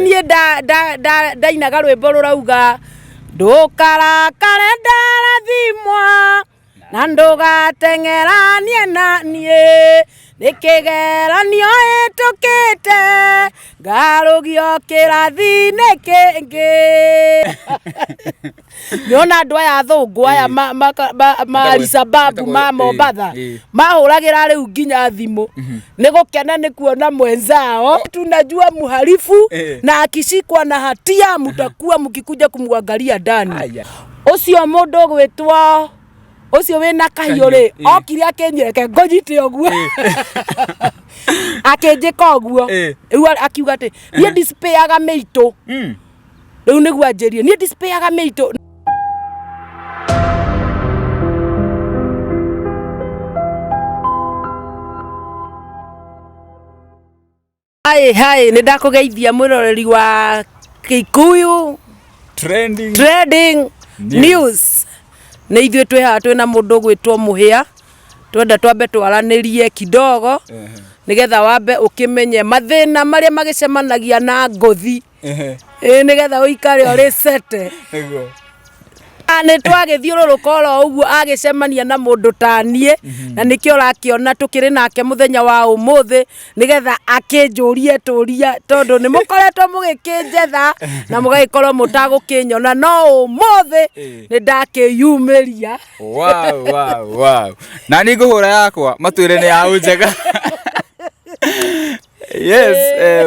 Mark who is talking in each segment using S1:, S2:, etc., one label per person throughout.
S1: nie ndainaga rwimbo rurauga ndukarakare ndarathimwa na ndugateng'eranie na nie nikigeranio itukite ngarugio kirathi-ini kingi. Niona andu aya athungu aya marisababu ma Mombatha mahuragira riu nginya thimu ni gukena ni kuona mwenzao. Tunajua mhalifu na akishikwa na hatia mutakuwa mkikuja kumwangalia ndani. Ucio mundu gwitwa ucio wina kahiu ri okire akinyereke ngonyite oguo akinjika oguo riu akiuga ati nie dispayaga meitu riu niguo anjirie nie dispayaga meitu. Hai ni ndakugeithia mwiroreri wa Kikuyu trending news. Ni ithuĩ twĩ haha twĩna mũndũ gwĩtwo Mũhĩa, twenda twambe twaranirie kidogo nigetha wambe ukimenye mathĩna marĩa magĩcemanagia na ngothi nigetha uikare uri sete. Nĩ twagĩthiũrũrũka oro ũguo agĩcemania na mũndũ ta niĩ na nĩkĩo ũrakiona tũkĩrĩ nake mũthenya wa ũmũthĩ nigetha akĩnjũrie tũria tondũ nĩ mũkoretwo mũgĩkĩnjetha na mũgagĩkorwo mũtagũkĩnyona no ũmũthĩ nĩ ndakĩyumĩria.
S2: Wow. Na nĩ ngũhũra yakwa matwĩre nĩ ya njega. Yes,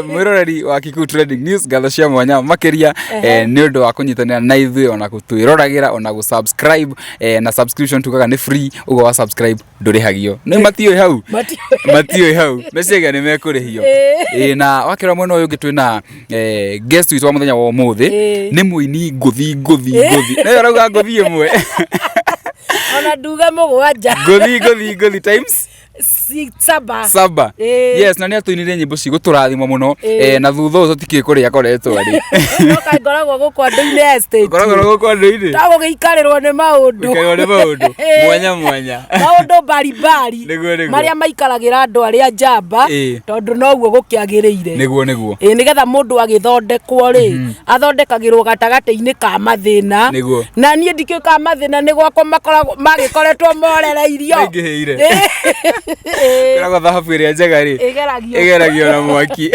S2: mwiroreri wa Kikuyu Trending News ngatho cia mwanya makiria ni undu wa kunyitanira na ithuĩ ona gutwĩroragira ona gusubscribe na subscription tukaga ni free ugo wa subscribe ndurihagio ni matioi hau meciaga ni mekurihio na wakira mwena uyu ngitwina guest witwa muthenya wa umuthi ni Muini nguthi na arauga nguthi imwe
S1: ona nduga mugwanja
S2: nguthi times Saba. Yes, na nĩa tuinire nyimbo cigũtũrathima muno na thutha ũcio tikĩ kũrĩa koretwo ari.
S1: No kaigoragwo gũkũ andũ-inĩ estate.
S2: Ngoragwo gũkũ andũ-inĩ.
S1: Tagũgĩikarĩrwo nĩ maũndũ.
S2: Mwanya.
S1: Maũndũ mbarimbari. Marĩa maikaragĩra andũ arĩa njamba tondũ noguo gũkĩagĩrĩire.
S2: Nĩguo.
S1: Nigetha mũndũ agĩthondekwo rĩ athondekagĩrwo gatagatĩ-inĩ ka mathĩna. Na niĩ ndikĩũka mathĩna nĩ gwakwa magĩkoretwo morereirio.
S2: Kĩrago thahabu ĩrĩa njega rĩ ĩgeragio na mwaki.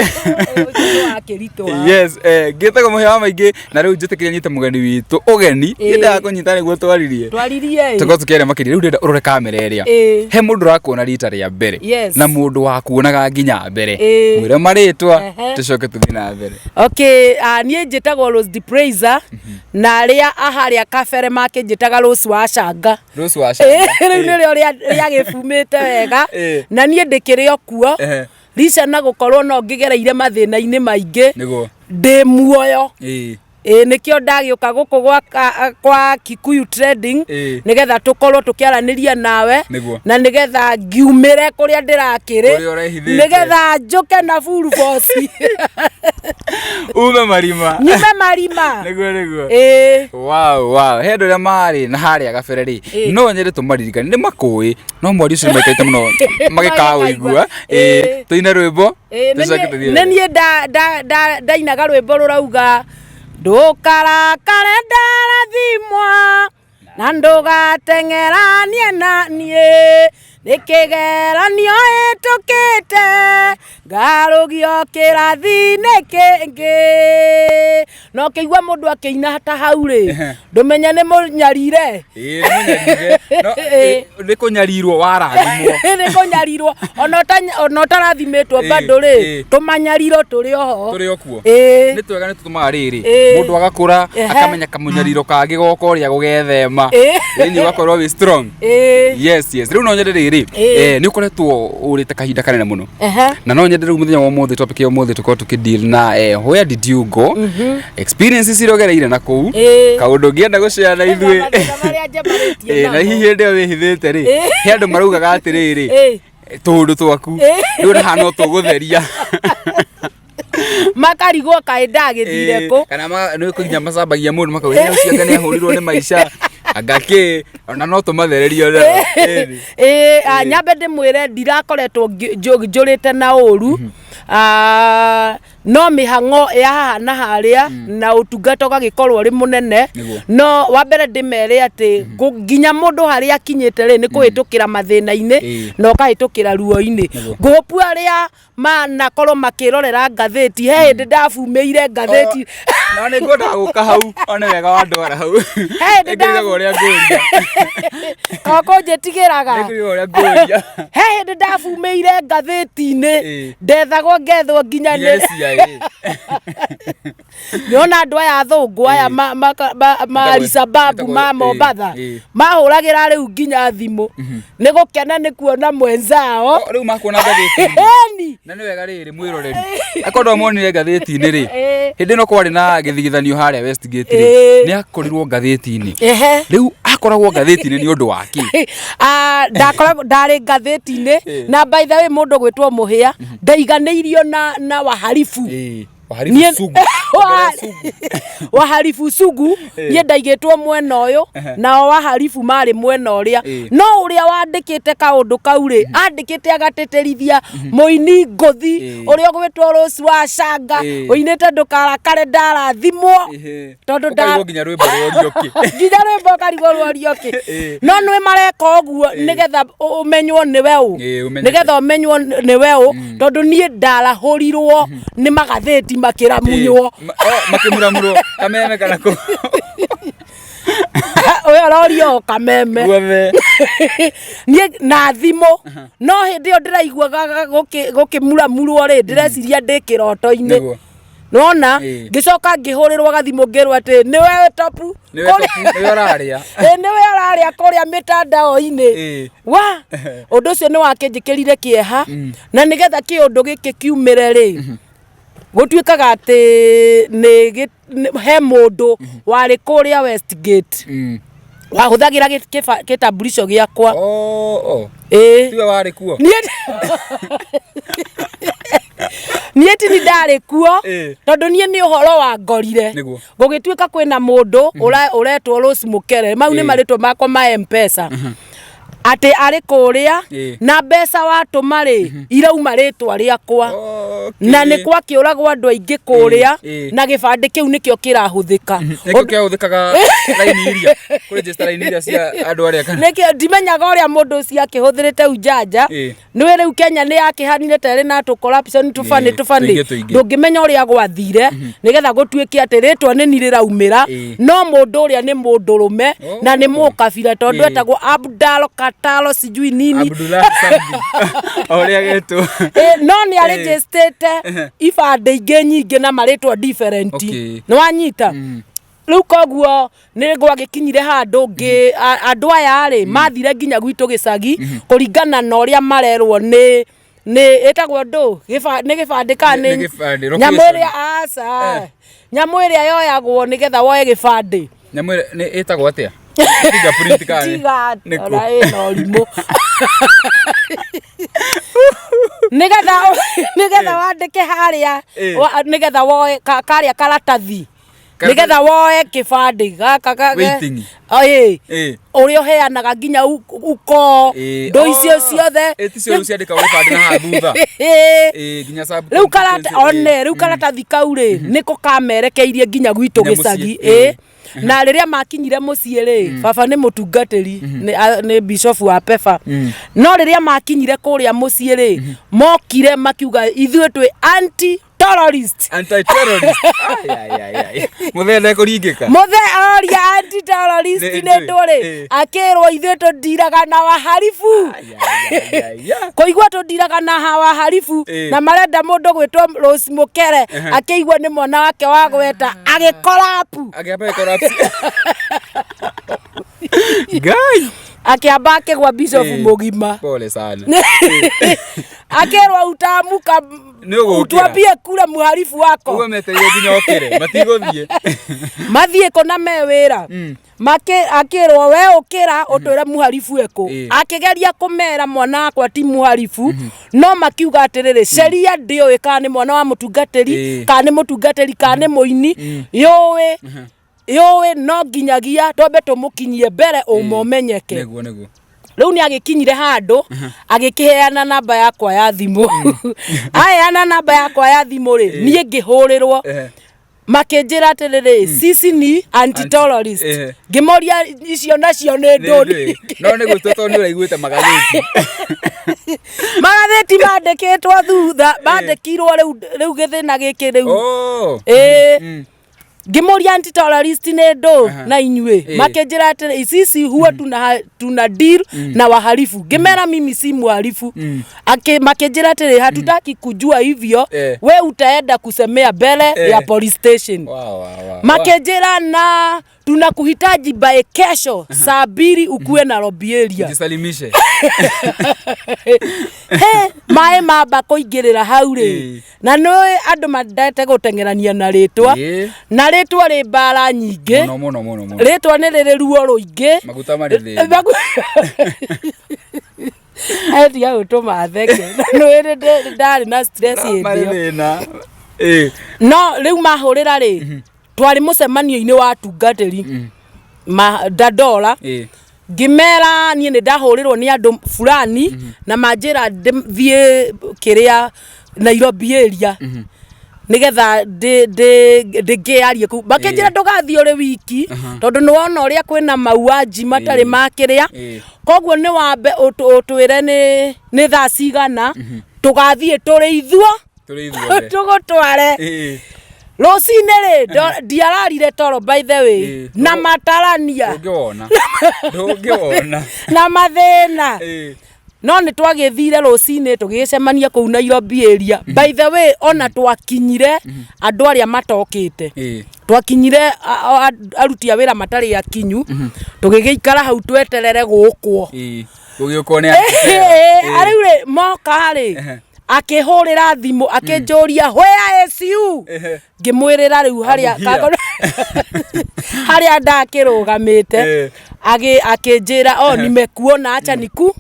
S2: Yes, ngĩtagwo Mũhĩa wa maingĩ na rĩu njĩtĩkĩria nyite mũgeni witũ ũgeni nĩndaga kũnyita nĩguo twaririe tukorwo tukĩaria makĩria rĩu ndĩrenda ũrore kamera ĩrĩa he mũndũ ũrakuona rita rĩa mbere na mũndũ wakuonaga nginya mbere mwĩre marĩtwa tũcoke tũthiĩ na mbere.
S1: Okay, niĩ njĩtagwo Rose Praiser na arĩa aharĩa kabere make njĩtaga Rose Wachanga. Rĩu nĩrĩo rĩagĩbumĩte wega na niĩ ndĩkĩrĩ o kuo rica na gũkorwo no ngĩgereire mathĩna-inĩ maingĩ ndĩ muoyo nikio ndagĩũka gũkũ kwa Kikuyu Trending nigetha tukorwo tukiaranĩria nawe na nigetha ngiumĩre kũrĩa ndĩrakĩrĩ nigetha njuke na full force
S2: ume marima
S1: nĩguo
S2: wow he andũ arĩa marĩ na harĩa gabere rĩ no nyende tũmaririkane nĩ makũĩ no mwari ũcio nĩmaikaite mũno magĩkawĩigua tũine rwĩmbo
S1: nĩ niĩ ndainaga rwĩmbo rũrauga ndukarakare ndarathimwa na ndugateng'eranie na nie nikigeranio itukite ngarugio kirathi-ini kingi. No kĩigua mũndũ akĩina ta hau rĩ ndũmenya nĩ mũnyarire
S2: nĩ kũnyarirwo warathimwo
S1: nĩ kũnyarirwo ona ũtarathimĩtwo bado rĩ tũmanyarirwo tũrĩ oho
S2: tũrĩ okuo nĩ twega nĩ tũtũmaga rĩrĩ mũndũ agakũra akamenya kamũnyariro kangĩ goka ũrĩa gũgethema thĩinĩ ũgakorwo wĩ strong. Yes rĩu no nyende rĩrĩ nĩ ũkoretwo ũrĩte kahinda kanene mũno na no nyende rĩu mũthenya wa ũmũthĩ topic ya ũmũthĩ tũkorwo tũkĩdeal na where did you go experiences irogereire na kũu kaũndũ ngĩenda gũshare na ithuĩ na hihi hĩndĩ ĩyo wĩhithĩte rĩ he andũ maraugaga atĩrĩrĩ tũndũ twaku nĩ ũrahana tũgũtheria
S1: makarigwo kaĩ ndagĩthire kũ
S2: kana nĩ kũginya macambagia mũndũ makauga ũcio anga nĩ ahũrirwo nĩ maica agake ona no tũmathererio nyambe ndĩmwĩre ndirakoretwo njũrĩte na ũru
S1: no mihango ya haha na haria na utungata gagikorwo ri munene no wa mbere ndimere ati nginya mundu haria akinyite ri ni kuhitukira mathina-ini no kahitukira ruo-ini ngupu aria manakorwo makirorera ngatheti he ndi ndafumeire ngatheti
S2: no ni ngwenda guka hau one wega wa ndwara hau ngigaga uria nguria
S1: koko njitigiraga
S2: ngigaga uria nguria
S1: he ndi ndafumeire ngatheti-ini ndethagwo ngethwo nginya ni Niona andu aya athungu aya Alisababu ma Mombatha mahuragira riu nginya thimu ni gukena ni kuona mwenzao
S2: riu makuona ngatheti na ni wega riri mwiroreri akorwo monire ngatheti-ini ri hindi no kwari na githigithanio haria Westgate ri ni akorirwo ngatheti-ini riu akoragwo ngatheti-ini ni undu waki
S1: ndakoragwo ndari ngatheti-ini na by the way mundu gwitwo muhia ndaiganeirio na wahalifu wahalifu sugu nie ndaigitwo mwena uyu na wahalifu mari mwena uria no uria wandikite kaundu kauri andikite agateterithia Muini Nguthi uria gwitwo Rose Wachanga uinite ndukarakare ndarathimwo tondu
S2: nginya rwimbo rworioki
S1: nginya rwimbo karigwo rworioki no nwe mareka uguo nigetha umenywo niwe u nigetha umenywo niwe u tondu nie ndarahurirwo ni magatheti makira munyo
S2: makimuramuro kameme kana ko
S1: oya rorio kameme nie na thimo no hindi yo ndiraiguaga gukimuramurwo ri ndireciria ndi kiroto-ini nona ngicoka ngihurirwo gathimo ngirwo ati niwe topu
S2: niwe araria
S1: niwe araria kuria mitandao-ini wa undu ucio ni wakinjikirire kieha na nigetha kiundu giki kiumire ri gutuikaga ati ni he mundu wari kuria Westgate wahuthagira kitambulisho giakwa
S2: tiwe wari kuo
S1: nie ti ni ndari kuo tondu nie ni uhoro wa ngorire gugituika kwina mundu uretwo Rose Mukere mau ni maritwo makwa ma M-Pesa ati ari kuria na mbeca watuma ri irauma ritwa riakwa na ni kwa kiuragwo andu aingi kuria na gibandi kiu nikio kirahuthika
S2: nikio kiahuthikaga line iria ku register line iria cia andu aria kana
S1: nikio ndimenyaga uria mundu ucio akihuthirite ujanja niwe riu Kenya ni yakihanire tari na tu corruption tufani ndungimenya uria gwathire nigetha gutuike ati ritwa ni niriraumira no mundu uria ni mundu rume na ni mukabira tondu etagwo Abdalo Talo sijui nini
S2: Abdullah Sambi oria getu
S1: no ni registrate ibande ingi nyingi na maritwa different ni wanyita riu koguo ni gwagikinyire handu ngi andu aya ri mathire nginya gwitu gicagi kuringana na uria marerwo ni etagwo ndu ni gibande kana nyamu iria asa nyamu iria yoyagwo nigetha woe gibande
S2: nyamu ni etagwo atia fingerprint kana
S1: niko ino limo nigetha wandike haria nigetha woe karia karatathi nigetha woe kibande gaka
S2: waiting
S1: uria heanaga nginya uko ndo icio ciothe
S2: eticio ciandika gibande na hathutha nginya sabu
S1: riu karatathi kau ri niko kamerekeirie nginya gwitu gicagi na riria makinyire mucii ri baba ni mutungatiri ni bishop wa Pefa no riria makinyire kuria mucii ri mokire makiuga ithwe twi anti terrorist
S2: muthende kuringika
S1: oria anti terrorist ni nduri akirwo ithwe tundiraga na wahalifu koigwa tundiraga na wahalifu na marenda mundu gwitwo Rose Mukere akigwa ni mwana wake wa gweta agikorapu
S2: guy
S1: akiamba akigwa bishop mugima
S2: pole sana
S1: akirwa utamuka utwapie kule muhalifu wako
S2: uwe meteire nginya okire matiguthie
S1: mathie kona mewira akirwo we ukira utwire muhalifu eko akigeria kumera mwana wakwa ti muhalifu no makiuga atiriri sheria ndio ikani mwana wa mutungatiri kani mutungatiri kani Muini yowe no nginyagia tobe tumukinyie mbere umumenyeke
S2: neguo
S1: riu ni agikinyire handu agikiheana namba yakwa ya thimu aheana namba yakwa ya thimu ri nie ngihurirwo makenjira atiriri sisi ni anti-terrorist ngimoria icio nacio ni nduri
S2: no ni gutoto ni uraiguite magatheti
S1: magatheti mandikitwo thutha mandikirwo riu githina giki riu ngimoria anti-terrorist ni ndu na inywe makenjira atiriri sisi huwa tuna deal na wahalifu ngimera mimi si mhalifu makenjira atiriri hatutaki kujua hivyo we utaenda kusemea mbele ya police station makenjira na tunakuhitaji by kesho saa 2 ukuwe na lobby area
S2: jisalimishe
S1: mae mamba kuingirira hau ri na noe andu mandete gutengerania na ritwa na ritwa ri mbara nyingi
S2: muno
S1: ritwa ni riri ruo ruingi
S2: maguta mari thi
S1: ati ya utuma theke no iri ndari na stress
S2: indi
S1: no riu mahurira ri twari mucemanio-ini wa atungatiri Dandora ngimera nie ni ndahurirwo ni andu fulani na manjira thie kiria Nairobi area nigetha ngiarie ku bakenjira ndugathie uri wiki tondu ni wona uria kwina mauaji matari makiria koguo ni wambe utwire ni thaa cigana tugathie turi ithuo tugutware Rosine ri ndiararire toro by the way na matarania
S2: ndungiona
S1: na mathina no ni twagithire Rosine tugicemania ku Nairobi area by the way ona twakinyire andu aria matokite twakinyire aruti a wira matari akinyu tugigiikara hau tweterere gukwo
S2: gugiukwo ni
S1: ariure moka ri akihurira thimu akinjuria where is you ngimwirira riu haria haria ndakirugamite akinjira nimekuona acha niku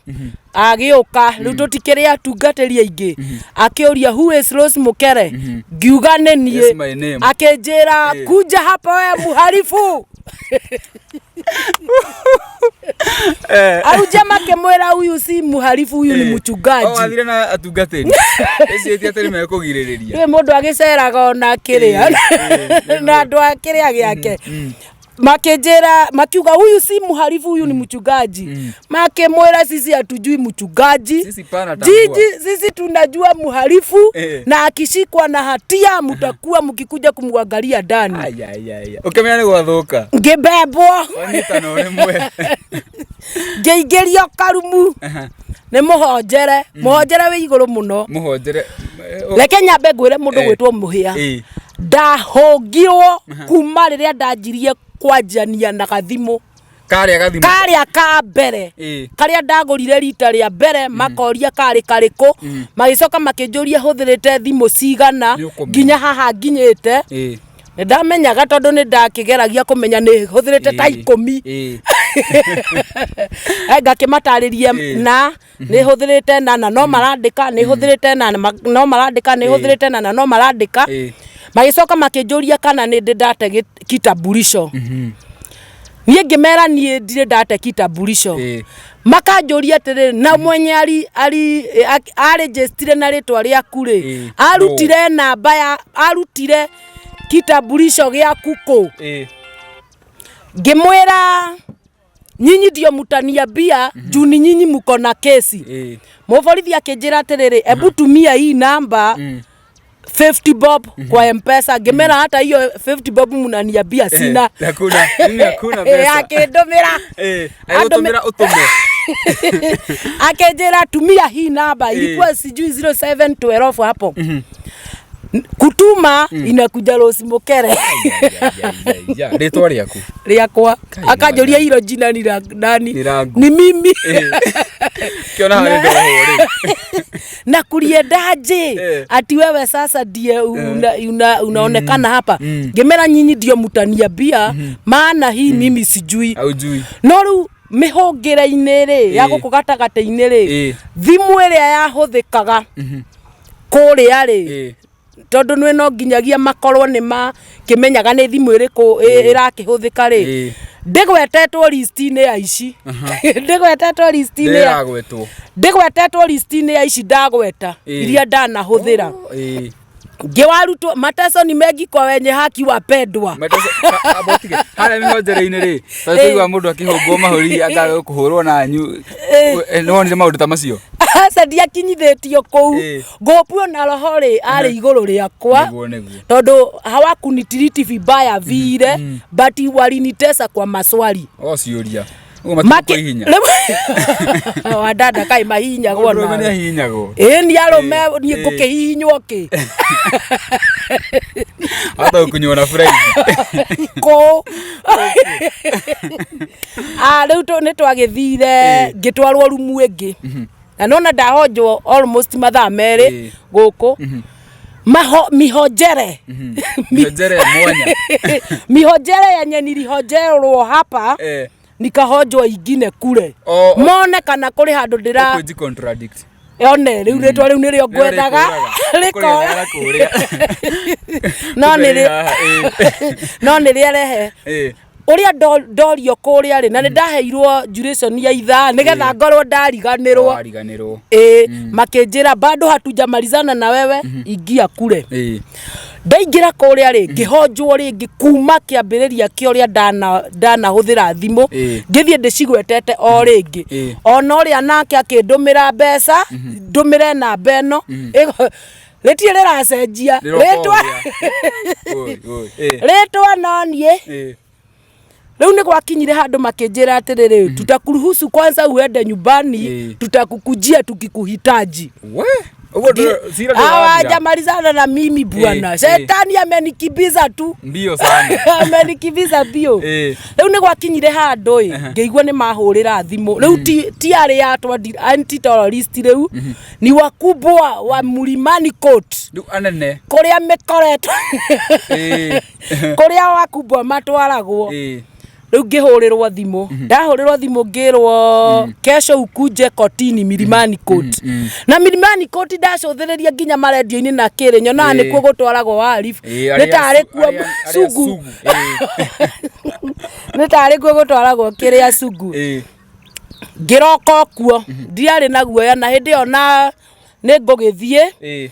S1: agiuka riu tutikiri atungatiri aingi akiuria who is Rose Mukere ngiuga ni nie akinjira kuja hapa we muharifu au jamaa kemwera huyu si muhalifu huyu ni mchungaji
S2: athire na atungatiri eci atari mekugiririria
S1: we mundu agiceraga ona kiria na andu akiria giake makenjera makiuga huyu si muhalifu huyu ni mchungaji makemwera sisi hatujui mchungaji sisi tunajua muhalifu na akishikwa na hatia mtakuwa mkikuja kumwangalia ndani
S2: ukemenya ni gwathuka
S1: ngibebwo
S2: onitana uremwe
S1: ngeigerio karumu ni muhonjere we iguru muno reke nyambe ngwire mundu gwitwo muhia ndahongirwo kuma riria ndanjirie kwanjania na gathimu karia ka mbere karia ndagurire rita ria mbere makoria kari kariku magicoka makinjuria huthirite thimu cigana nginya haha nginyite ni ndamenyaga tondu ni ndakigeragia kumenya ni huthirite ta 10 ngakimataririe na ni huthirite na no marandika ni huthirite na no marandika ni huthirite na no marandika magicoka makinjuria kana ni ndate kitambulisho nie ngimera nie ndire ndate kitambulisho makanjuria atiri na mwenye ali register na ritwa riaku ri arutire namba ya arutire kitambulisho giaku ku ngimwira nyinyi ndio mutania bia juni nyinyi muko na kesi muborithi akinjira atiriri ebu tumia hii namba 50 bob kwa M-Pesa ngimera hata hiyo 50 bob munaniambia sina
S2: hakuna mimi hakuna pesa
S1: akindumira
S2: atumira utume
S1: akinjira tumia hii namba ilikuwa sijui 0712 hapo kutuma inakuja Rose Mukere
S2: ritwa riaku
S1: riakwa akanjuria hilo jina ni nani ni mimi
S2: kiona hali ndio hori
S1: na kuliendaje ati wewe sasa die unaonekana hapa ngemera nyinyi ndio mutaniambia maana hii mimi sijui
S2: haujui
S1: noru mihongera-ini ri ya gukugata-gata-ini ri thimu iria yahuthikaga kuria ri tondu nwe no nginyagia makorwo ni ma kimenyaga ni thimu iriku irakihuthika ri ndigwetetwo list-inĩ ya ici ndigwetetwo list-inĩ ya
S2: gwetwo
S1: ndigwetetwo list-inĩ ya ici ndagweta iria ndanahũthĩra ngiwarutwo mateso ni mengi kwa wenye haki wapendwa
S2: mateso abotige hara mihonjere-inĩ rĩ tondũ wa mũndũ akĩhũngwo mahũri agaga kũhũrwo na nyu no nĩ maũndũ ta macio
S1: aca ndiakinyithĩtio kũu ngũpuo na roho rĩ arĩ igũrũ rĩakwa tondũ hawakunitiriti vibaya vile but walinitesa kwa maswali
S2: ciũria mahinya
S1: wadada kai mahinyagwo na
S2: nĩ hinyagwo
S1: ni arũme niĩ ngũkĩhihinywo kĩ
S2: hata ũkũnyona friend
S1: ko rĩu nĩ twagĩthire ngĩtwarwo rumu ĩngĩ na nona ndahonjwo almost mathaa merĩ gũkũ mihojere
S2: mihojere mwanya
S1: mihojere yenye nilihojerwo hapa nikahojwa ingine kure mone kana kuri handu ndira
S2: contradict
S1: one riu ritwa riu nirio ngwendaga riko no nĩ rĩarehe uria ndorio kuria ri na nĩ ndaheirwo duration ya ithaa nigetha ngorwo ndariganirwo makĩnjĩra bado hatujamalizana na wewe ingia kure ndaingira kuria ri ngĩhonjwo rĩngĩ kuma kĩambĩrĩria kĩa ũrĩa ndanahũthĩra thimũ ngĩthiĩ ndĩcigwetete o rĩngĩ ona ũrĩa nake akĩndũmĩra mbeca ndũmĩre namba ĩno rĩtirĩ rĩracenjia rĩtwa no niĩ leo ni gwakinyire handu makĩnjĩra atĩrĩrĩ tutakuruhusu kwanza uende nyumbani tutakukujia tukikuhitaji hawajamalizana na mimi bwana shetani amenikimbiza tu mbio sana amenikimbiza mbio leo ni gwakinyire handu ngĩigua nĩ mahũrĩra thimũ rĩu ti arĩ atwa anti-terrorist rĩu ni wakubwa wa Mulimani Court
S2: anene
S1: kũrĩa mĩkoretwo kũrĩa wakubwa matwaragwo rĩu ngĩhũrĩrwo thimũ ndahũrĩrwo thimũ ngĩrwo kesho ukuje kotini Milimani Court na Milimani Court ndacũthĩrĩria nginya marendio-inĩ na kĩrĩ nyonaga nĩkuo gũtwaragwo Arif nĩ tarĩ kuo Sugu nĩ tarĩ kuo gũtwaragwo kĩrĩa Sugu ngĩroka kuo ndiarĩ na guoya na hĩndĩ ĩyo na nĩ ngũgĩthiĩ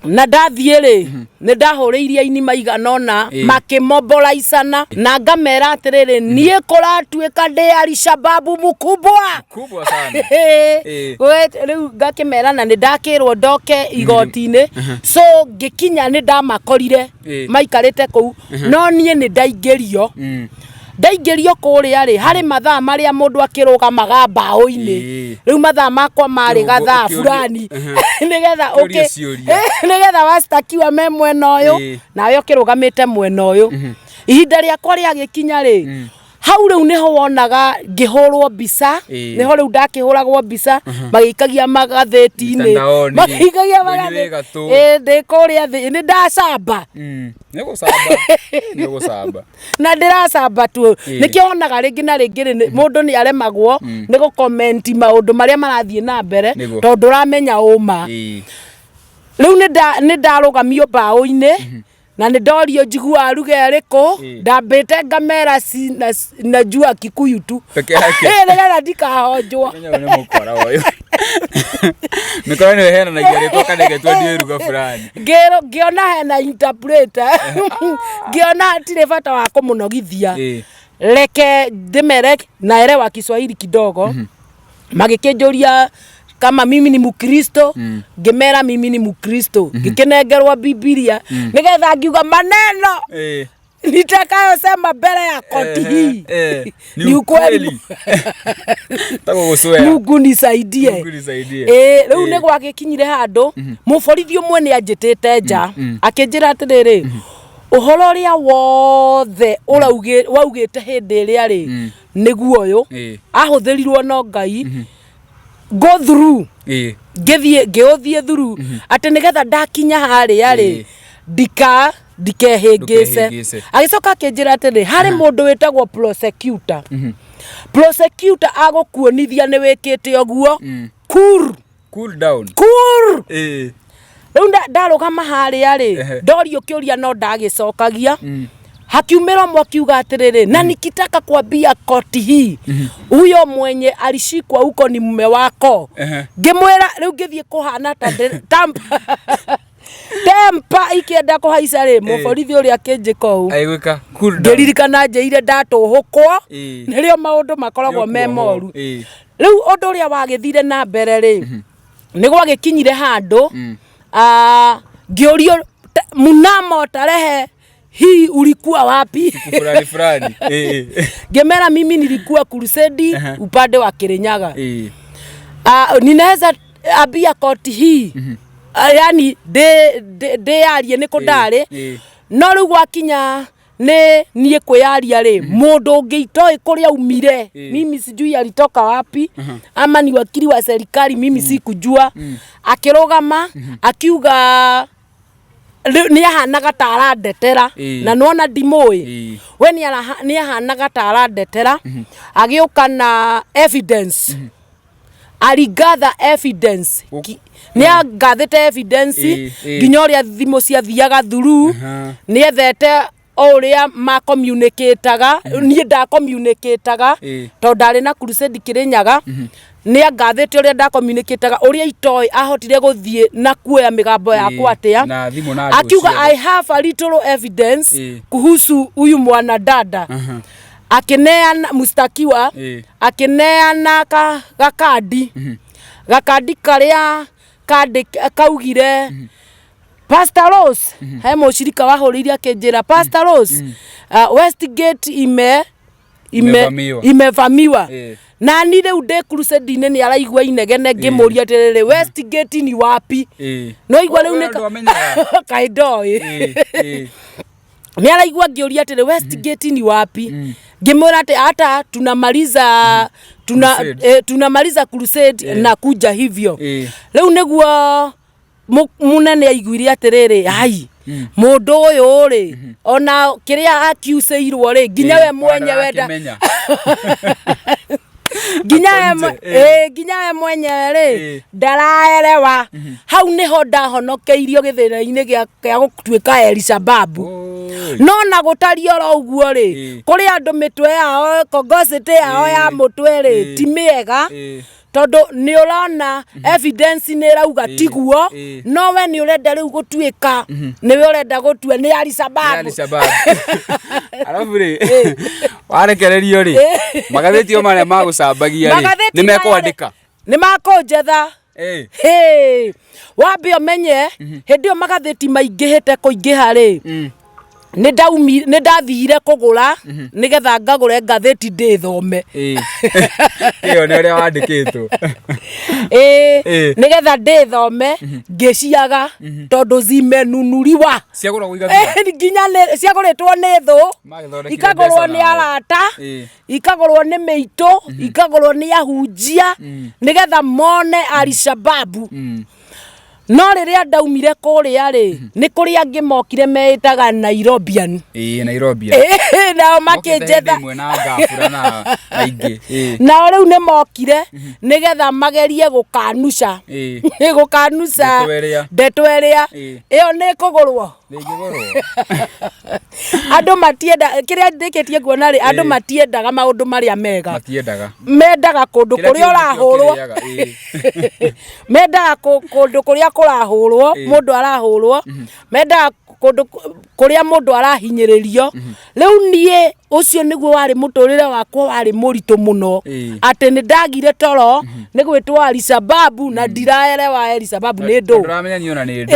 S1: na ndathiĩ rĩ nĩ ndahũrĩirie ini maiganona makĩmombolaicana na ngamera atĩrĩrĩ niĩ kũratuĩka ndĩ Al-Shababu mkubwa
S2: sana
S1: rĩu ngakĩmera na nĩ ndakĩrwo ndoke igoti-inĩ so ngĩkinya nĩ ndamakorire maikarĩte kũu no niĩ nĩ ndaingĩrio ndaingĩrio kũrĩa rĩ harĩ mathaa marĩa mũndũ akĩrũgamaga mbaũ-inĩ rĩu mathaa makwa marĩ gathaa fulani nigetha nigetha wastakiwa me mwena ũyũ nawe ũkĩrũgamĩte mwena ũyũ ihinda rĩakwa rĩagĩkinya rĩ hau rĩu nĩho wonaga ngĩhũrwo mbica nĩho rĩu ndakĩhũragwo mbica magĩikagia magathĩti-inĩ magĩikagia magathĩti ndĩ kũrĩa thĩ nĩ ndacamba
S2: nĩgũcamba
S1: na ndĩracamba tu nĩkĩo wonaga rĩngĩ na rĩngĩ mũndũ nĩ aremagwo nĩ gũkomenti maũndũ marĩa marathiĩ na mbere tondũ ndũramenya ũma rĩu nĩ ndarũgamio mbaũ-inĩ na nĩ ndorio njiguaga lugha ĩrĩkũ ndambĩte ngamera najua Kikuyu tu nĩgetha ndikahonjwo
S2: nĩkorwo nĩ hena na igĩrĩko kanegetwo ndiĩ ruga fulani
S1: ngĩona hena interpreter ngĩona hatirĩ bata wa kũmũnogithia reke ndĩmere naelewa Kiswahili kidogo magĩkĩnjũria kama mimi ni Mkristo ngĩmera mimi ni Mkristo ngĩkĩnengerwo Biblia nigetha ngiuga maneno nitakayosema mbele ya koti hii ni ukweli Mungu nisaidie rĩu nĩ gwagĩkinyire handũ mũborithi ũmwe nĩ anjĩtĩte nja akĩnjĩra atĩrĩrĩ ũhoro ũrĩa wothe waugĩte hĩndĩ ĩrĩa rĩ nĩguo ũyũ ahũthĩrirwo no Ngai go through ngĩũthiĩ through atĩ nĩgetha ndakinya harĩa rĩ ndikehĩngĩce agĩcoka akĩnjĩra atĩrĩ harĩ mũndũ wĩtagwo prosecutor agũkuonithia nĩ wĩkĩte ũguo
S2: cool down
S1: rĩu ndarũgama harĩa rĩ ndorio kĩũria no ndagĩcokagia hakiumira mwakiuga atiriri na nikitaka kuambia koti hii huyo mwenye alishikwa huko ni mume wako ngimwira riu ngithie kuhana ta tampa tempa ikienda kuhaica ri muborithi uria kinjiko
S2: aigwika
S1: ngiririkana njeire ndatuhukwo nirio maundu makoragwo me moru riu undu uria wagithire na mbere ri ni gwagikinyire handu ngiorio mnamo tarehe hii ulikuwa wapi
S2: fulani
S1: gemera mimi nilikuwa crusade upande wa Kirinyaga ninaweza abia koti hii yani de arie niko ndari no riu gwakinya nie kweyaria ri mundu ungiitoi kuria umire mimi sijui alitoka wapi ama ni wakili wa serikali mimi sikujua akirogama akiuga ni ahanaga tarandetera na nona ndimoi we ni ahanaga tarandetera agiuka na evidence aligather evidence ni agathete evidence nginya uria thimo cia thiaga through ni ethete uria ma communicateaga ni nda communicateaga to ndari na crusade Kirinyaga ni agathete uria nda communicateaga uria ITOI ahotire guthie na kuoya migambo yakwa atia akiuga I have a little evidence kuhusu huyu mwana dada akineana mustakiwa akineana gakadi karia kaugire Pastor Rose he mushirika wahuriria kinjira Pastor Rose WESTGATE imevamiwa na ni riu de crusade ni araigwa inegene ngimuria tiriri WESTGATE ni wapi no igwa riu ni kaidoi ni araigwa ngiuria tiriri WESTGATE ni wapi ngimwira ati hata tunamaliza crusade na kuja hivyo riu niguo munene aiguire atiriri ai mundu uyu ri ona kiria akiuseirwo ri nginya we mwenye wenda nginya we mwenye ri ndaraerewa hau niho ndahonokeirio githina-ini gia gutuika Elisababu no na gutario ro uguo ri kuri andu mitwe yao kongosete yao ya mutwe ri ti miega tondu ni urona evidence ni rauga tiguo no we ni urenda riu gutuika ni we urenda gutua ni Elisababu
S2: arabu ri warekererio ri magatheti o maria magucambagia ri ni mekwandika
S1: ni makonjetha wambe umenye hindi o magatheti maingihite kuingiha ri ni ndathire kugura nigetha ngagure ngatheti ndithome
S2: iyo ni uria wandikitwo
S1: nigetha ndithome ngiciaga tondu zimenunuriwa
S2: ciagurwo igathira
S1: nginya ciaguritwo ni thu ikagurwo ni arata ikagurwo ni meitu ikagurwo ni ahunjia nigetha mone Elisababu no riria ndaumire kuria ri ni kuria ngimokire meitaga Nairobian
S2: Nairobian
S1: nao makinjetha
S2: na ngafura na aingi
S1: na riu ni mokire nigetha magerie gukanuca ndetweria iyo ni kugurwo andu matienda kiria ndikitie kuona ri andu matiendaga maundu maria mega mendaga kundu kuria urahurwo mendaga kundu kuria kurahurwo mundu arahurwo mendaga kundu kuria mundu arahinyiririo riu nie ucio niguo wari muturire wakwa wari muritu muno ati ni ndagire toro ni gwitwa Elisababu na ndiraerewa Elisababu ni ndu
S2: ndramenya niona ni ndu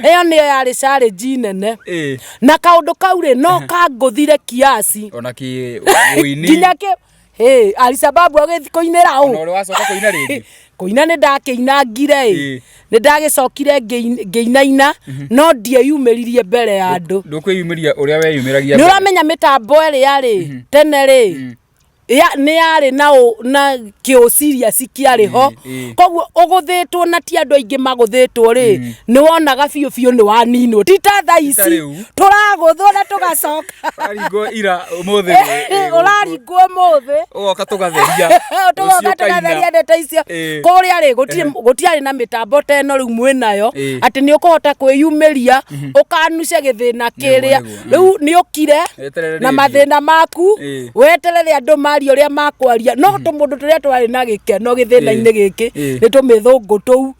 S1: iyo ni yari challenge nene na kaundu kau ri no kanguthire kiasi
S2: ona ki Muini
S1: nginya ke Elisababu agithi kuinira u
S2: no uri wacoka kuina ringi
S1: kuina ni ndakiinangire ni ndagicokire ngeinaina no ndieyumiririe mbere ya andu
S2: ndukwiyumiria uria weyumiragia
S1: ni uramenya mitambo eri yari tene ri ya nĩ yarĩ na kĩo serious kĩarĩ ho koguo ũgũthĩtwo na ti andũ aingĩ magũthĩtwo rĩ nĩ wonaga biũ nĩ waninwo ti ta thaa ici tũragũthwo na tũgacoka
S2: ũraringwo ira ũmũthĩ
S1: ũraringwo ũmũthĩ
S2: ũgoka tũgatheria
S1: ndeto icio kũrĩa rĩ gũtiarĩ na mĩtambo ta ĩno rĩu mwĩnayo atĩ nĩ ũkũhota kwĩyumĩria ũkanuce gĩthĩna kĩrĩa rĩu nĩ ũkire na mathĩna maku weterere andũ maria ũrĩa makwaria no tũmũndũ tũrĩa twarĩ na gĩkeno gĩthĩna-inĩ gĩkĩ nĩ tũmĩthũngũ tũu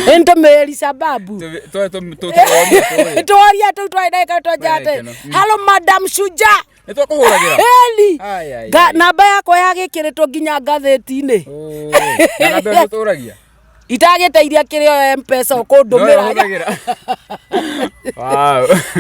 S1: nĩ tũmĩri sababu tũoria tũu twarĩ na gĩkeno twanjate hello madam Shuja namba yakwa yagĩkĩrĩtwo nginya ngathĩti-inĩ itagĩteithia kĩrĩ o mpesa ũkũndũmĩra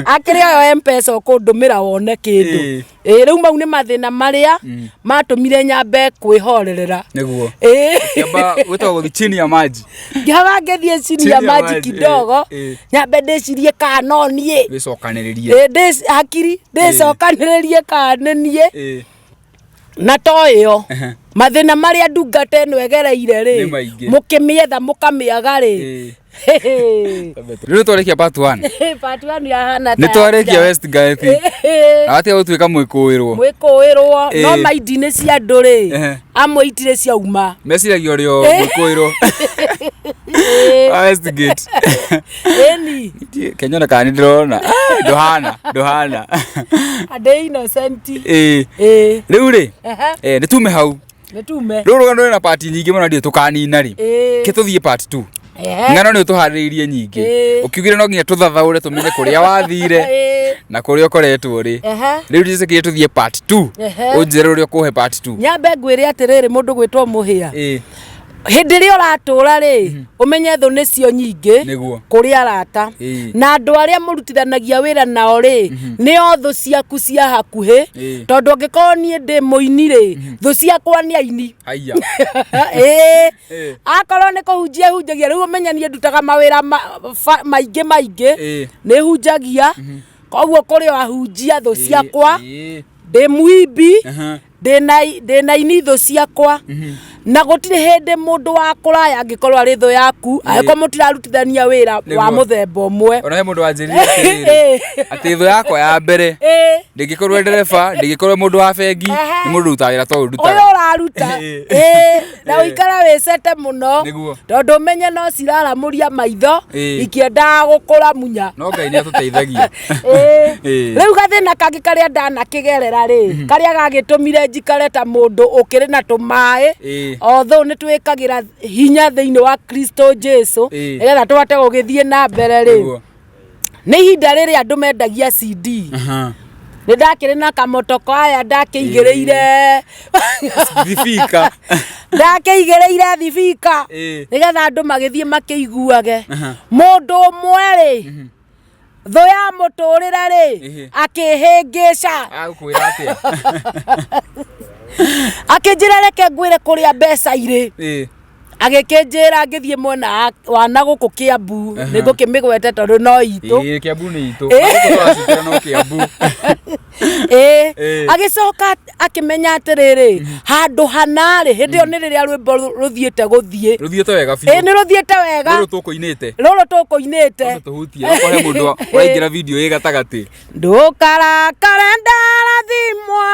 S1: akĩrĩ o mpesa ũkũndũmĩra wone kĩndũ rĩu mau nĩ mathĩna marĩa matũmire nyambe kwĩhorerera
S2: nĩguo kĩamba gwĩtagwo gũthiĩ chini ya maji
S1: ngĩaga ngĩthiĩ chini ya maji kidogo nyambe ndĩcirie kana no niĩ
S2: wĩcokanĩrĩrie
S1: hakiri ndĩcokanĩrĩrie kana nĩ niĩ na to ĩyo mathĩna marĩa ndungata ĩno egereire rĩ mũkĩmĩetha mũkamĩaga rĩ
S2: rĩu twarĩkia part 1
S1: part 1 yahana
S2: nĩ twarĩkia WESTGATE na watia gũtuĩka mwĩkũĩrwo
S1: no maindi-inĩ cia andũ rĩ amwe itirĩ ciauma
S2: meciragia ũrĩo mwĩkũĩrwo WESTGATE
S1: ĩni
S2: kenyona kana nĩ ndĩrona ndũhana
S1: andĩ innocent
S2: rĩu rĩ nĩ tume hau rĩu rũgano rwĩna part nyingĩ mũno ndiĩ tũkanina rĩ ke tũthiĩ part 2 ng'ano nĩ ũtũharĩrĩirie nyingĩ ũkiugire no nginya tũthathaũre tũmenye kũrĩa wathire na kũrĩa ũkoretwo rĩ rĩu ndĩcikire tũthiĩ part 2 ũnjĩre ũrĩa ũkũhe part 2
S1: nyambe ngwĩre atĩrĩrĩ mũndũ gwĩtwo mũhĩa hĩndĩ ĩrĩa ũratũra rĩ ũmenye thũ nĩcio nyingĩ kũrĩ arata na andũ arĩa mũrutithanagia wĩra nao rĩ nĩo thũ ciaku cia hakuhĩ tondũ angĩkorwo niĩ ndĩ mũini rĩ thũ ciakwa nĩ aini akorwo nĩ kũhunjia hunjagia rĩu ũmenye niĩ ndutaga mawĩra maingĩ nĩ hunjagia koguo kũrĩ ahunjia thũ ciakwa ndĩ mwimbi ndĩna ini thũ ciakwa na gũtirĩ hĩndĩ mũndũ wa kũraya angĩkorwo arĩ thũ yaku angĩkorwo mũtirarutithania wĩra wa mũthemba ũmwe
S2: ona he mũndũ wanjĩrire atĩ thũ yakwa ya mbere ndĩngĩkorwo ndereba ndĩngĩkorwo mũndũ wa bengi nĩ mũndũ ũrutaga wĩra to ũrutaga
S1: ũyũ ũraruta na ũikara wĩcete mũno tondũ ũmenye no ciraramũria maitho ikĩendaga gũkũra munya
S2: no Ngai nĩ atũteithagia
S1: rĩu gathĩna kangĩ karĩa ndanakĩgerera rĩ karĩa gagĩtũmire njikare ta mũndũ ũkĩrĩ na tũmaĩ although nĩ twĩkagĩra hinya thĩinĩ wa Kristo Jesu nĩgetha tũhote gũgĩthiĩ na mbere rĩ nĩ ihinda rĩrĩa andũ mendagia CD nĩ ndakĩrĩ na kamotoko aya ndakĩigĩrĩire
S2: thibika
S1: nĩgetha andũ magĩthiĩ makĩiguage mũndũ ũmwe rĩ thũ ya mũtũrĩre rĩ akĩhĩngĩca akĩnjĩra reke ngwĩre kũrĩa mbeca irĩ agĩkĩnjĩra ngĩthiĩ mwena wa na gũkũ Kĩambu nĩ ngũkĩmĩgwete tondũ no itũ
S2: Kĩambu nĩ itũ no Kĩambu
S1: agĩcoka akĩmenya atĩrĩrĩ handũ hana rĩ hĩndĩ ĩyo nĩ rĩrĩa rwĩmbo rũthiĩte
S2: rũthiĩte wega biũ
S1: nĩ rũthiĩte wega rũrũ tũkũinĩte
S2: tũhutie okorwo he mũndũ waingĩra video ĩ gatagatĩ
S1: ndũkarakare ndarathimwo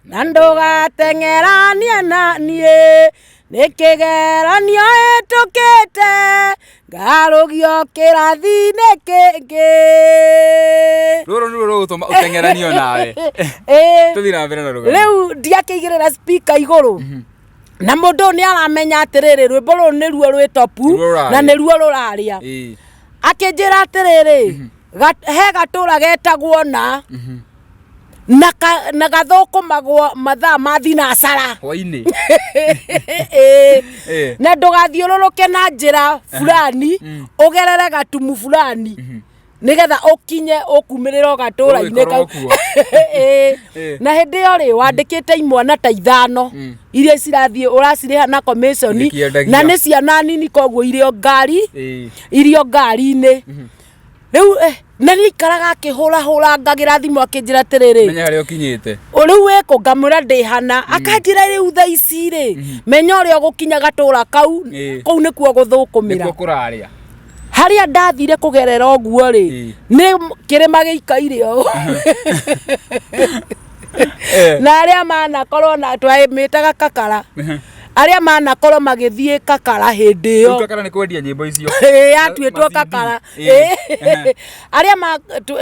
S1: na ndũgateng'eranie na niĩ nĩ kĩgeranio hĩtũkĩte ngarũgio kĩrathi-inĩ kĩngĩ
S2: rũrũ nĩruo rũgũtũma ũteng'eranio nawe tũthiĩ na mbere na rũgano
S1: rĩu ndiakĩigĩrĩra speaker igũrũ na mũndũ nĩ aramenya atĩrĩrĩ rwĩmbo rũrũ nĩruo rwĩ topu na nĩruo rũrarĩa akĩnjĩra atĩrĩrĩ he gatũra getagwo na gathũkũmagwo mathaa ma thinacara
S2: hwainĩ
S1: na ndũgathiũrũrũke na njĩra fulani ũgerere gatumu fulani nĩgetha ũkinye ũkumĩrĩra gatũra-inĩ kau na hĩndĩ ĩyo rĩ wandĩkĩte imwana ta 5 iria cirathiĩ ũracirĩha na commission na nĩ ciana nini koguo irio ngari-inĩ riu na nikaraga akihura ngagira thimu akinjira tiriri
S2: menya haria ukinyite
S1: riu weko ngamura ndi hana akanjira riu tha ici ri menya uria ugukinya gatura kau nikuo guthukumira
S2: nikuo kuraria
S1: haria ndathire kugerera oguo ri ni kirima giikaire o na aria mana korwo na twamitaga kakara aria mana korwo magithie kakara hindi yo
S2: kakara ni kwendia nyimbo icio
S1: atuitwo kakara aria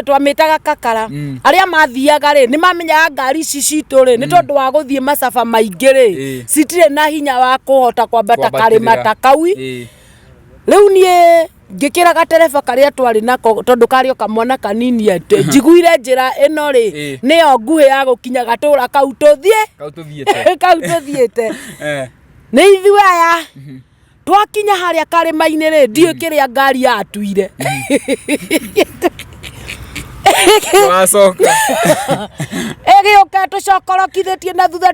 S1: twamitaga kakara aria mathiaga ri ni mamenyaga ngari ici citu ri ni tondu wa guthie masafa maingi ri citire na hinya wa kuhota kwambata karima ta kaui riu nie ngikira gatereba karia twari nako tondu kario kamwana kanini ate njiguire njira ino ri niyo nguhi ya gukinya gatura kau tuthiete ni ithuĩ aya twakinya haria karima-ini ri ndiũ kiria ngari yatuire
S2: twacoka
S1: ĩgĩũka tũcokorokithĩtie na thutha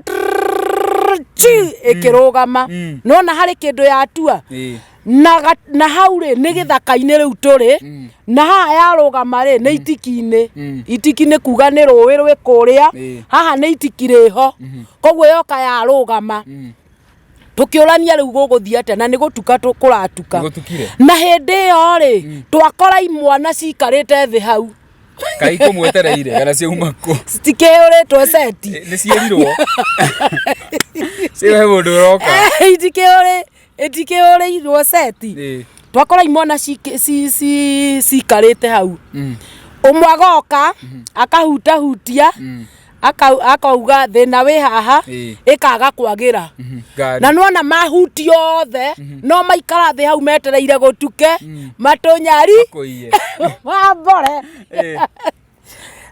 S1: ĩkĩrũgama nona harĩ kĩndũ yatua na hau ri ni githaka-ini riu turi na haha yarugama ri ni itiki-ini kuga ni rũĩ rwĩ kũrĩa haha ni itiki riho koguo yoka yarugama tukiurania riu guguthia atia na ni gutuka kuratuka na hindi iyo ri twakora imwana cikarite thi hau
S2: kai kumwetereire kana ciauma ku
S1: citikĩũrĩtwo seti
S2: ni cierirwo ciwe mundu uroka
S1: itikĩũrĩirwo seti twakora imwana cikarite hau umwe agoka akahutahutia akauga thina wi haha ikaga kwagira na nona mahuti othe no maikara thi hau metereire gutuke matunyari mambore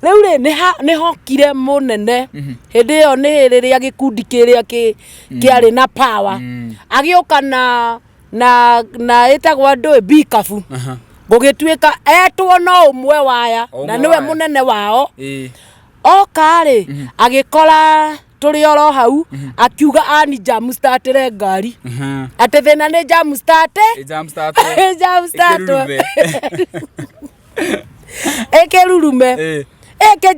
S1: riu ri ni hokire munene hindi iyo ni riria gikundi kiria kiari na power agiuka na itagwa ndui bikafu gugituika etwo no umwe waya na niwe munene wao oka ri agikora turi oro hau akiuga ani jam startire ngari ati thina ni jam start ekerurume eke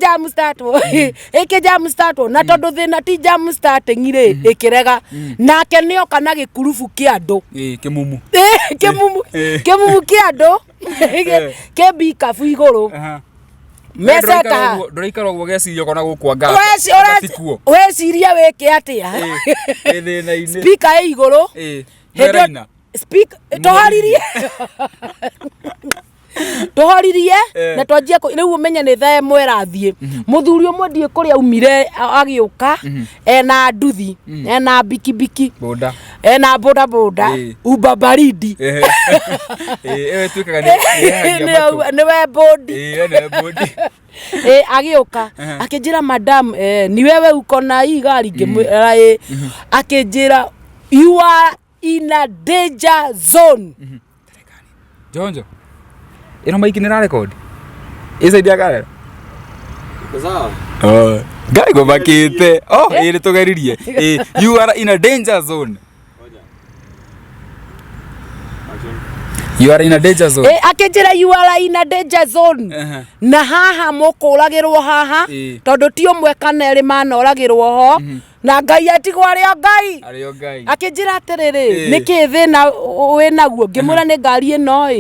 S1: jam start na tondu thina ti jam starting ri ikirega nake nioka na gikurubu kia andu
S2: kimumu
S1: kia andu ke bikafu iguru meseta
S2: nduraikara uguo geciria kona gukwanga
S1: weciria weke atia speaker e iguru speak toharirie na twanjia riu umenya ni thaa imwe rathie muthuri umwe ndie kuria umire agiuka ena nduthi ena bikibiki
S2: boda
S1: ena boda uba baridi
S2: ewe twikaga
S1: niwe bodi agiuka akinjira madam ni wewe uko na hii gari ngimwira akinjira you are in a danger zone
S2: jonjo ino maiki ni record isa idia kare
S3: sawa
S2: gai go bakite iri tugeririe you are in a danger zone you are in a danger zone
S1: akinjira you are in a danger zone na haha mukuragirwo haha tondu ti umwe kana eri manoragirwo ho na ngai atigwo ario ngai akinjira atiriri niki thina winaguo ngimura ni ngari ino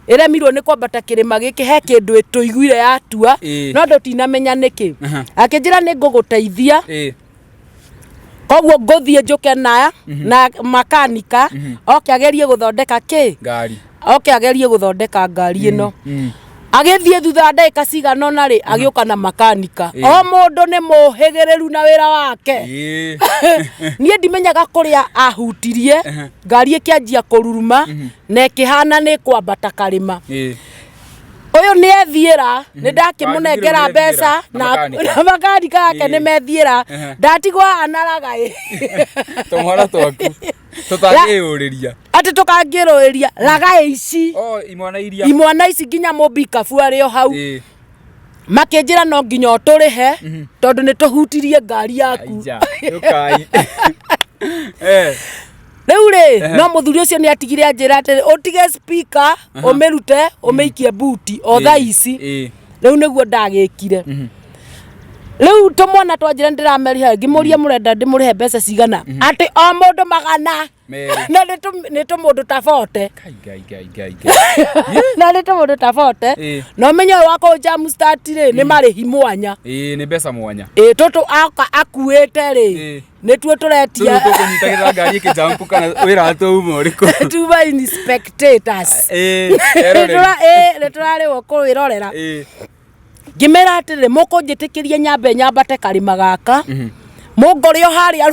S1: iremirwo ni kwambata kirima giki he kindu tuiguire yatua no ndutinamenya niki akinjira ni nguguteithia koguo nguthie njuke na makanika oke agerie guthondeka
S2: ngari
S1: oke agerie guthondeka ngari ino agithie thutha ndagika cigana na ri agiuka na makanika o mundu ni muhigireru na wira wake nie ndimenyaga kuria ahutirie ngari ikianjia kururuma na ikihana ni kwambata karima uyu ni ethiira ni ndakimunengera mbeca na makanika yake ni methiira ndatigwa anaragai
S2: tumora twaku tutagiuriria
S1: ati tukangiruiria lagai ici imwana ici nginya mubikafu ario hau makinjira no nginya uturihe tondu ni tuhutirie ngari yaku Riu ri no muthuri ucio ni atigire anjira ati utige speaker umirute umeikie buti o thaa ici. Riu niguo ndagikire. Riu tumwana twanjira ndirameriha ngimuria murenda ndimurihe mbeca cigana ati o mundu 100 na ni tumundu tabote na ni tumundu tabote no menyo wako jam start ri ni marihi mwanya
S2: ni mbeca mwanya
S1: tutu akuite ri ni tuo turetia
S2: tukunyitagira ngari ikijump kana wira tu umuriku
S1: tuba in spectators ni turari wo kwirorera ngimera atire mukunjitikiria nyambate karima gaka mungorio haria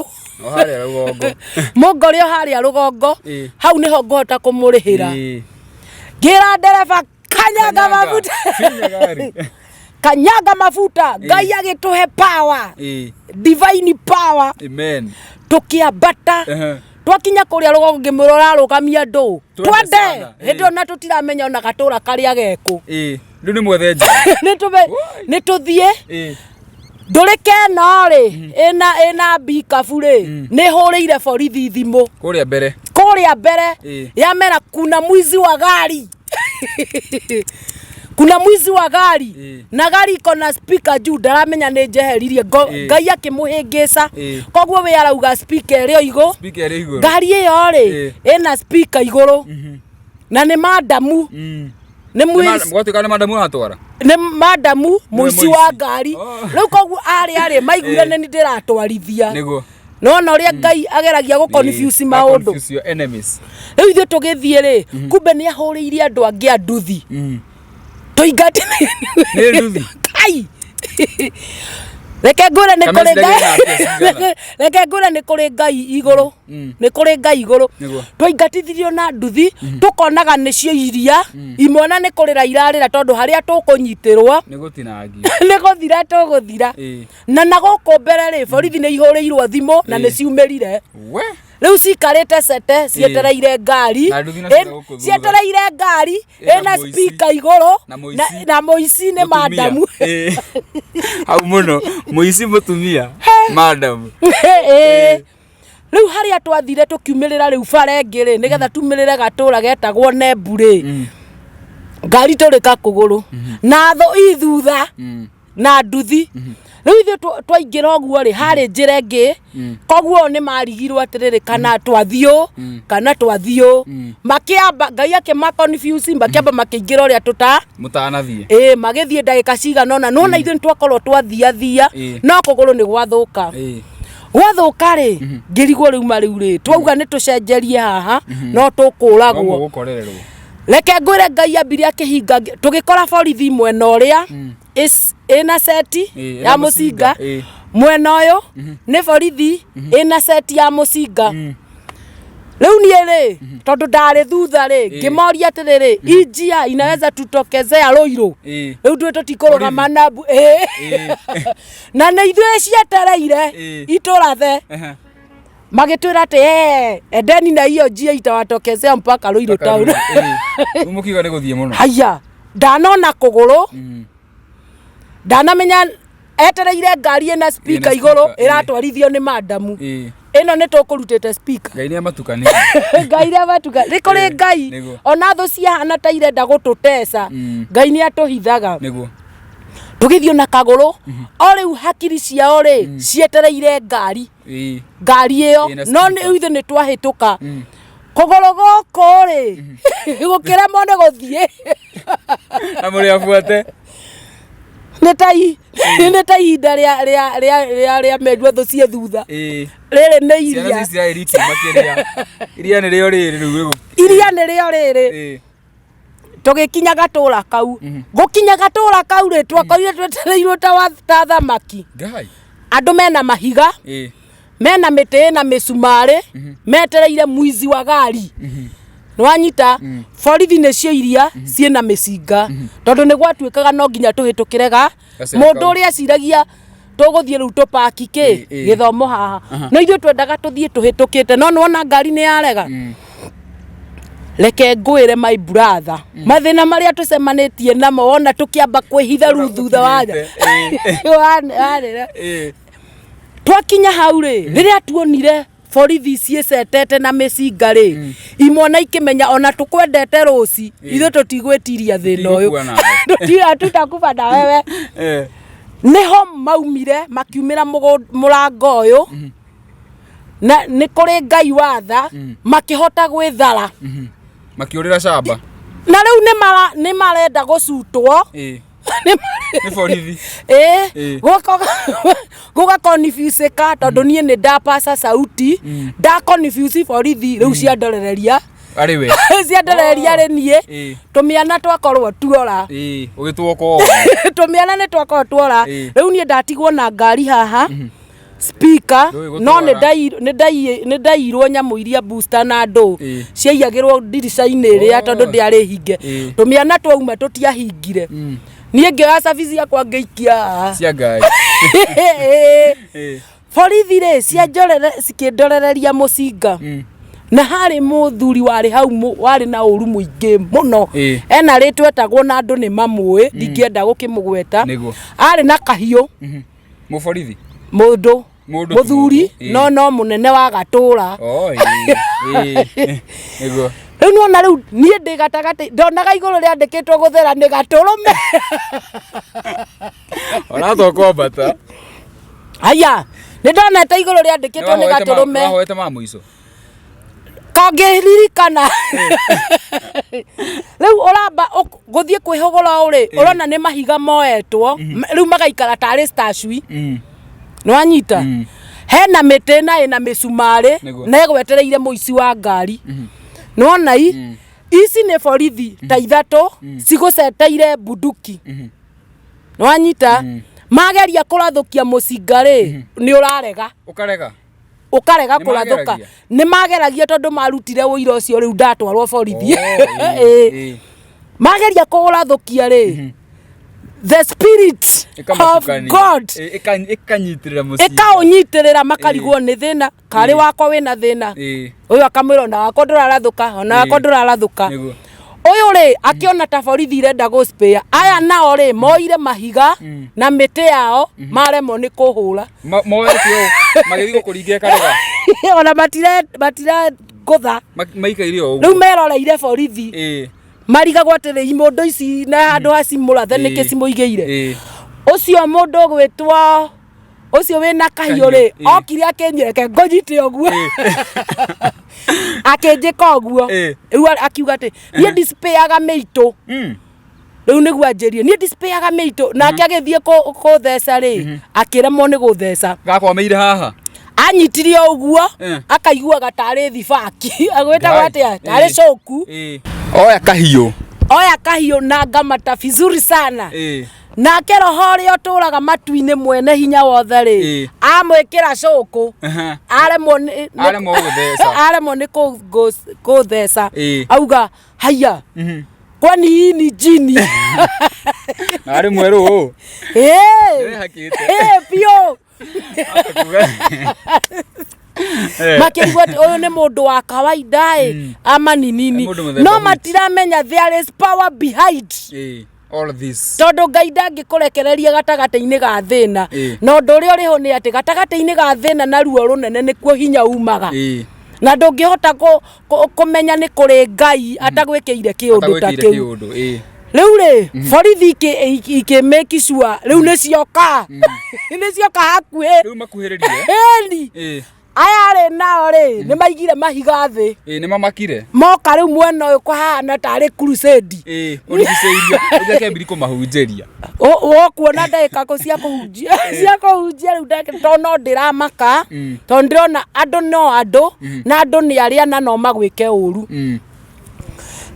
S1: mungorio haria rugongo hau niho ngota kumurihira ngira ndereba kanyaga mafuta Ngai agituhe power divine power
S2: amen
S1: tukiambata twakinya kuria rugongo ngimurora rugamia ndu twende hindu na tutiramenya ona gatura karia geku
S2: riu ni mwethenja
S1: ni tuthie ndurike no ri ena bikabu ri ni huriire borithi thimu
S2: kuria mbere
S1: ya mera kuna mwizi wa gari kuna mwizi wa gari na gari iko na speaker juu ndaramenya ni njeheririe Ngai akimuhingisa koguo we arauga speaker rio iguru gari iyo ri ena speaker iguru na ni madamu ni madamu muici wa ngari riu koguo ari maiguire ni ndiratwarithia no no ria Ngai ageragia gu confuse maundu riu ithu tugithie ri kumbe ni ahuriire andu angi anduthi tuingati
S2: ni nduthi
S1: kai reke ngure ni kuri Ngai iguru ni kuri Ngai iguru twaingatithirio na nduthi tukonaga nicio iria imona ni kurira irarira tondu haria tukunyitirwo
S2: ni gutinangia
S1: ni guthira tuguthira na naguko mbere ri borithi ni ihuriirwo thimu na ni ciumerire riu cikarite sete cietereire ngari ena speaker iguru na muici ni madamu
S2: au muno muici mutumia madamu
S1: riu haria twathire tukiumirira riu barengiri nigetha tumirire gatura getagwo Nemburi ngari turika kuguru na tho ithutha na nduthi riu ithu twaingira oguo ri hari njira ingi koguo ni marigirwo atiriri kana twathio makiamba Ngai akima confuse makiamba makiingira uria
S2: mutanathie
S1: magithie ndagika cigana nona ithu twakorwo twathia no kuguru ni gwathuka gwathuka ri ngirigwo riu ri twauga ni tucenjerie haha no tukuragwo reke ngwire Ngai ambire akihinga tugikora borithi mwena uria ena seti ya mucinga mwena uyu ni borithi ena seti ya mucinga riu nie ri tondu ndari thutha ri ngimoria atiriri injia inaweza tutokezea Ruiru riu twe tutikurugama nabu na ni ithuĩ cietereire iturathe magitwira ati endeni na hiyo njia itawatokezea mpaka Ruiru town
S2: umukiga ni guthie muno
S1: haya ndanona kuguru ndanamenya etereire ngari ena speaker iguru iratwarithio ni madamu ino ni tukurutite speaker
S2: Ngai ni amatukania
S1: rikuri Ngai ona thu ciahana ta irenda gututesa Ngai ni atuhithaga
S2: niguo
S1: tugithio na kaguru o riu hakiri ciao ri cietereire ngari iyo no ni ithu ni twahituka kuguru goko ri gukira mone guthie
S2: na muri afuate
S1: ni ta ihinda ria mendwa thu cie thutha riri ni iria
S2: iria ni rio riri
S1: tugikinya gatura kau gukinya gatura kau ri twakorire twetereirwo ta thamaki
S2: Ngai
S1: andu mena mahiga mena miti na misumari metereire mwizi wa gari nwanyita borithi ni cio iria ciena micinga tondu ni gwatuikaga no nginya tuhitukirega mundu uria ciragia tuguthie riu tupaki githomo haha no ithu twendaga tuthie tuhitukite no nona ngari ni yarega reke ngwire my brother mathina maria tucemanitie namo wona tukiamba kwihitha ru thutha waja twakinya hau ri riria tuonire borithi ciecetete na micinga ri imona ikimenya ona tukwendete Rose ithu tutigwetiria thina uyu tutakufa na wewe niho maumire makiumira murango uyu na ni kuri Ngai watha makihota gwithara
S2: makiurira shamba
S1: na riu ni marenda gucutwo
S2: ni borithi
S1: goga confuse ka tondu nie ni ndapasa sauti nda confuse borithi riu cia ndorereria
S2: ari we
S1: cia ndorereria ri nie tumiana twakorwo tuora
S2: ugitwoko
S1: tumiana ni twakorwo tuora riu nie ndatigwo na ngari haha speaker no ni ndairwo nyamu iria booster na ndo ciaiyagirwo dirica-ini iria tondu ndiari hinge tumiana twauma tutiahingire nie ngioya service yakwa ngeikia
S2: cia Ngai
S1: borithi ri cia njorere cikindorereria mucinga na hari muthuri wari hau wari na uru muingi muno ena ritwe etagwo na andu ni mamwe ndingienda gukimugweta ari na kahiu
S2: muborithi
S1: mundu muthuri no munene wa gatura
S2: ego
S1: riu nona riu nie ndi gatagati ndonaga iguru riandikitwo guthera ni gaturume
S2: ona thoko bata
S1: aya ni ndonete iguru riandikitwo ni gaturume
S2: wahete ma muico
S1: kongiririkana riu uramba guthie kwihogora uri urona ni mahiga moetwo riu magaikara tari statue nwanyita hena mite na ina misumari na egwetereire muici wa ngari nona ici ni borithi ta ithatu ciguceteire bunduki nwanyita mageria kurathukia mucinga ri ni urarega ukarega kurathuka ni mageragia tondu marutire uira ucio riu ndatwarwo borithi mageria kurathukia ri the spirit of God ikanyitirira makarigwo ni thina kari wakwa wina thina uyu akamwira na wakwa ndurarathuka ona wakwa ndurarathuka uyu ri akiona ta borithi irenda go spare aya nao ri moire mahiga na miti yao maremo ni kuhura
S2: moetio magithiko kuringia karega
S1: ona batira gutha
S2: maikaire o
S1: riu meroreire borithi mariga gwatire mundu ici na handu haci murathe niki cimuigeire ucio mundu gwitwa ucio wina kahiu ri okire akinyereke ngonyite oguo akinjika oguo riu akiuga ati nie dispayaga meitu riu niguo anjirie nie dispayaga meitu nake agithie kutheca ri akiremwo ni gutheca
S2: gakwameire haha
S1: anyitirie oguo akaigua gatari thibaki agwetagwo atia tari coku oya kahiu na ngamata vizuri sana nake roho ri oturaga matu-ini mwene hinya wothe ri amwikira cuku aremwo ni kutheca auga haya kwani hii ni jini
S2: ari mweru
S1: pio makigwa uyu ni mundu wa kawaida ama ni nini no matiramenya there is power behind
S2: all this
S1: tondu Ngai ndangikurekereria gatagati-ini ga thina no ndu uri uriho ni ati gatagati-ini ga thina na ruo runene nikuo hinya umaga na ndungihota kumenya ni kuri Ngai atagwikiire kiundu ta kiu riu ri borithi iki make sure riu ni cioka hakuhi
S2: riu makuhiririe
S1: aya ri nao ri ni maigire mahiga thi
S2: ni mamakire
S1: moka riu mwena uyu kuhana tari crusade
S2: urigiceiria utheke mbiri kumahunjeria
S1: wokuona ndagika ko cia kuhunjia riu to no ndiramaka to ndirona andu no andu na andu ni aria na no magwike uru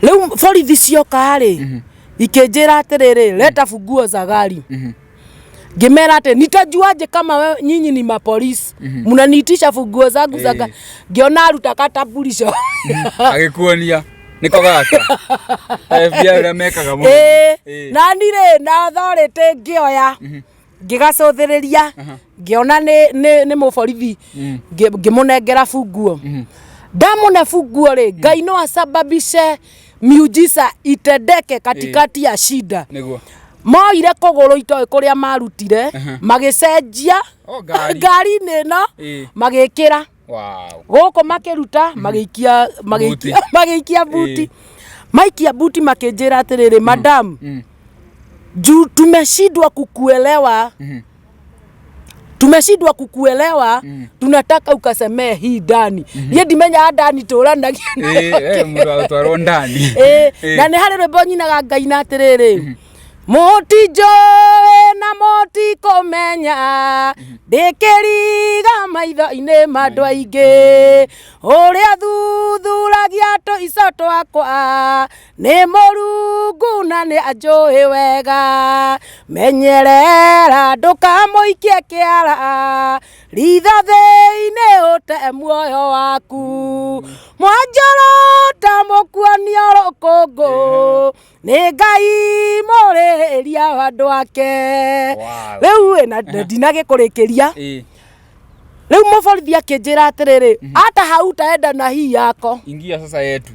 S1: riu borithi cioka ri ikinjira atiriri leta funguo za gari ngimera ati nitajuaje kama nyinyi ni mapolisi mnaniitisha funguo zangu za gari ngiona aruta katabulisho
S2: agikuonia niko gaka FBI ramekaga mu
S1: na ndire na authority ngioya ngigacuthiriria ngiona ni muborithi ngimunengera funguo ndamune funguo ri Ngai no asababishe miujiza itendeke katikati ya shida niguo moire kuguru itoi kuria marutire magicenjia ngari neno magikira
S2: Wow.
S1: Goko makeruta magikia buti. Maikia buti makejera atiriri madam. Juu tumeshindwa kukuelewa. Tumeshindwa kukuelewa, tunataka ukasemee hii ndani. Niĩ ndimenya ndani tũranagia.
S2: Mũndũ atwarwo ndani.
S1: Na nĩ harĩ rwĩmbo nyinaga Ngai na atĩrĩrĩ. Mũtinjũĩ na mũtikũmenya, ndĩkĩriga maitho-inĩ ma andũ aingĩ, ũrĩa thuthuragia tũico twakwa nĩ Mũrungu na nĩ anjũĩ wega. Menyerera ndũkamũikie kĩara, ritha thĩinĩ ũte muoyo waku. Mwanjorota mũkuonio rũkũngũ, nĩ Ngai mũrĩria wa andũ ake. Rĩu na ndinagĩkũrĩkĩria. Rĩu mũborithi akĩnjĩra atĩrĩrĩ, hata hautaenda na hii yako.
S2: Ingia sasa yetu.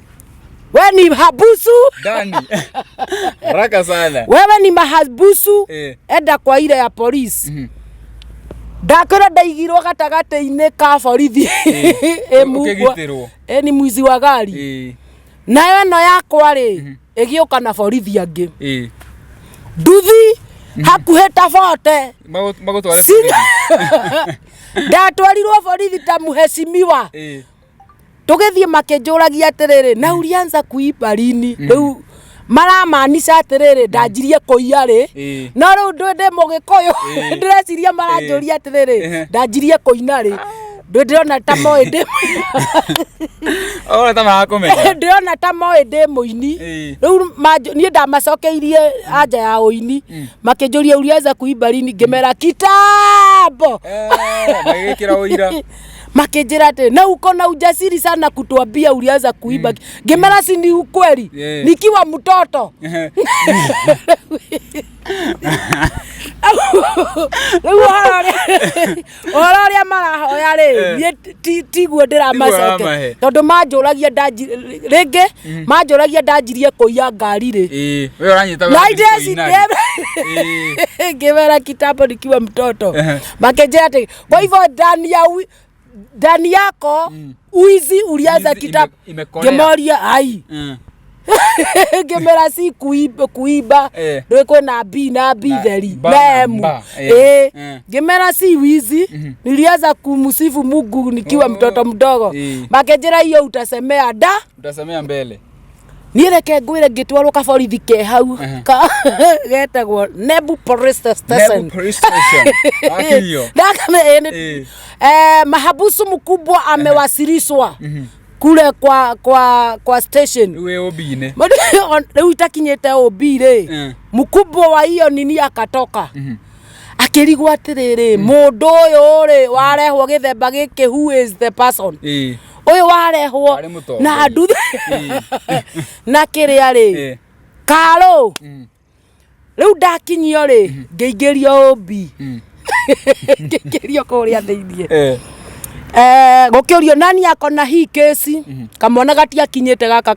S1: Wewe ni mahabusu
S2: Ndani. Haraka sana.
S1: Wewe ni mahabusu. Enda kwa ile ya polisi. Ndakora ndaigirwo gatagata-inĩ ka borithi.
S2: Ũkĩgitĩrwo.
S1: Ni mwizi wa gari. Nayo ĩno yakwa rĩ, ĩgĩũka na borithi angĩ. Nduthi hakuhĩ tabote.
S2: Magũtware borithi.
S1: Ndatwarirwo borithi ta mũheshimiwa. Tũgĩthiĩ makĩnjũragia atĩrĩrĩ, na ulianza kuiba lini? Rĩu maramaanisha atĩrĩrĩ, ndanjirie kũiya rĩ. No rĩu ndĩ Mũgĩkũyũ ndĩreciria maranjũria atĩrĩrĩ, ndanjirie kũina rĩ. Ndĩrona ta moĩ ndĩ.
S2: Ora ta makũmenya.
S1: Ndĩrona ta moĩ ndĩ mũini. Rĩu niĩ ndamacokeirie anja ya ũini. Makĩnjũria ulianza kuiba lini, ngĩmera kitambo.
S2: Magĩkĩra ũira.
S1: Makijira ate na uko na ujasiri sana kutuambia ulianza kuiba. Ngimera si ni ukweli. Nikiwa mtoto. Ora marahoya rĩ tiguo ndĩramacoke tondũ manjũragia rĩngĩ manjũragia ndanjirie kũiya ngari rĩ.
S2: Wewe uranyita
S1: ngĩmera kitambo nikiwa mtoto. Makijira ate kwa hivyo ndani yako uizi ulianza kitambo. Ngemoria ai. Ngĩmera si kuiba ndio kwena na theri memu. Ngĩmera si wizi nilianza kumsifu Mungu nikiwa mtoto mdogo. Makejera hiyo utasemea
S2: mbele.
S1: Nireke ngwire ngitwarwo kaborithi ke hau getagwo Nebu Police Station.
S2: Akilio.
S1: Mahabusu mkubwa amewasilishwa kule kwa station.
S2: Uwe obine.
S1: Leo itakinyete obire. Mkubwa wa hiyo nini akatoka. Akirigwa atiriri mundu uyu ri warehwo githemba giki, who is the person? Uyu warehwo na nduthi na kiria ri karo. Riu ndakinyio ri ngeigerio obi. Ngeigerio kuria thiini. Gũkĩũrio nani akona hii kesi, kamwana gatiakinyĩte gaka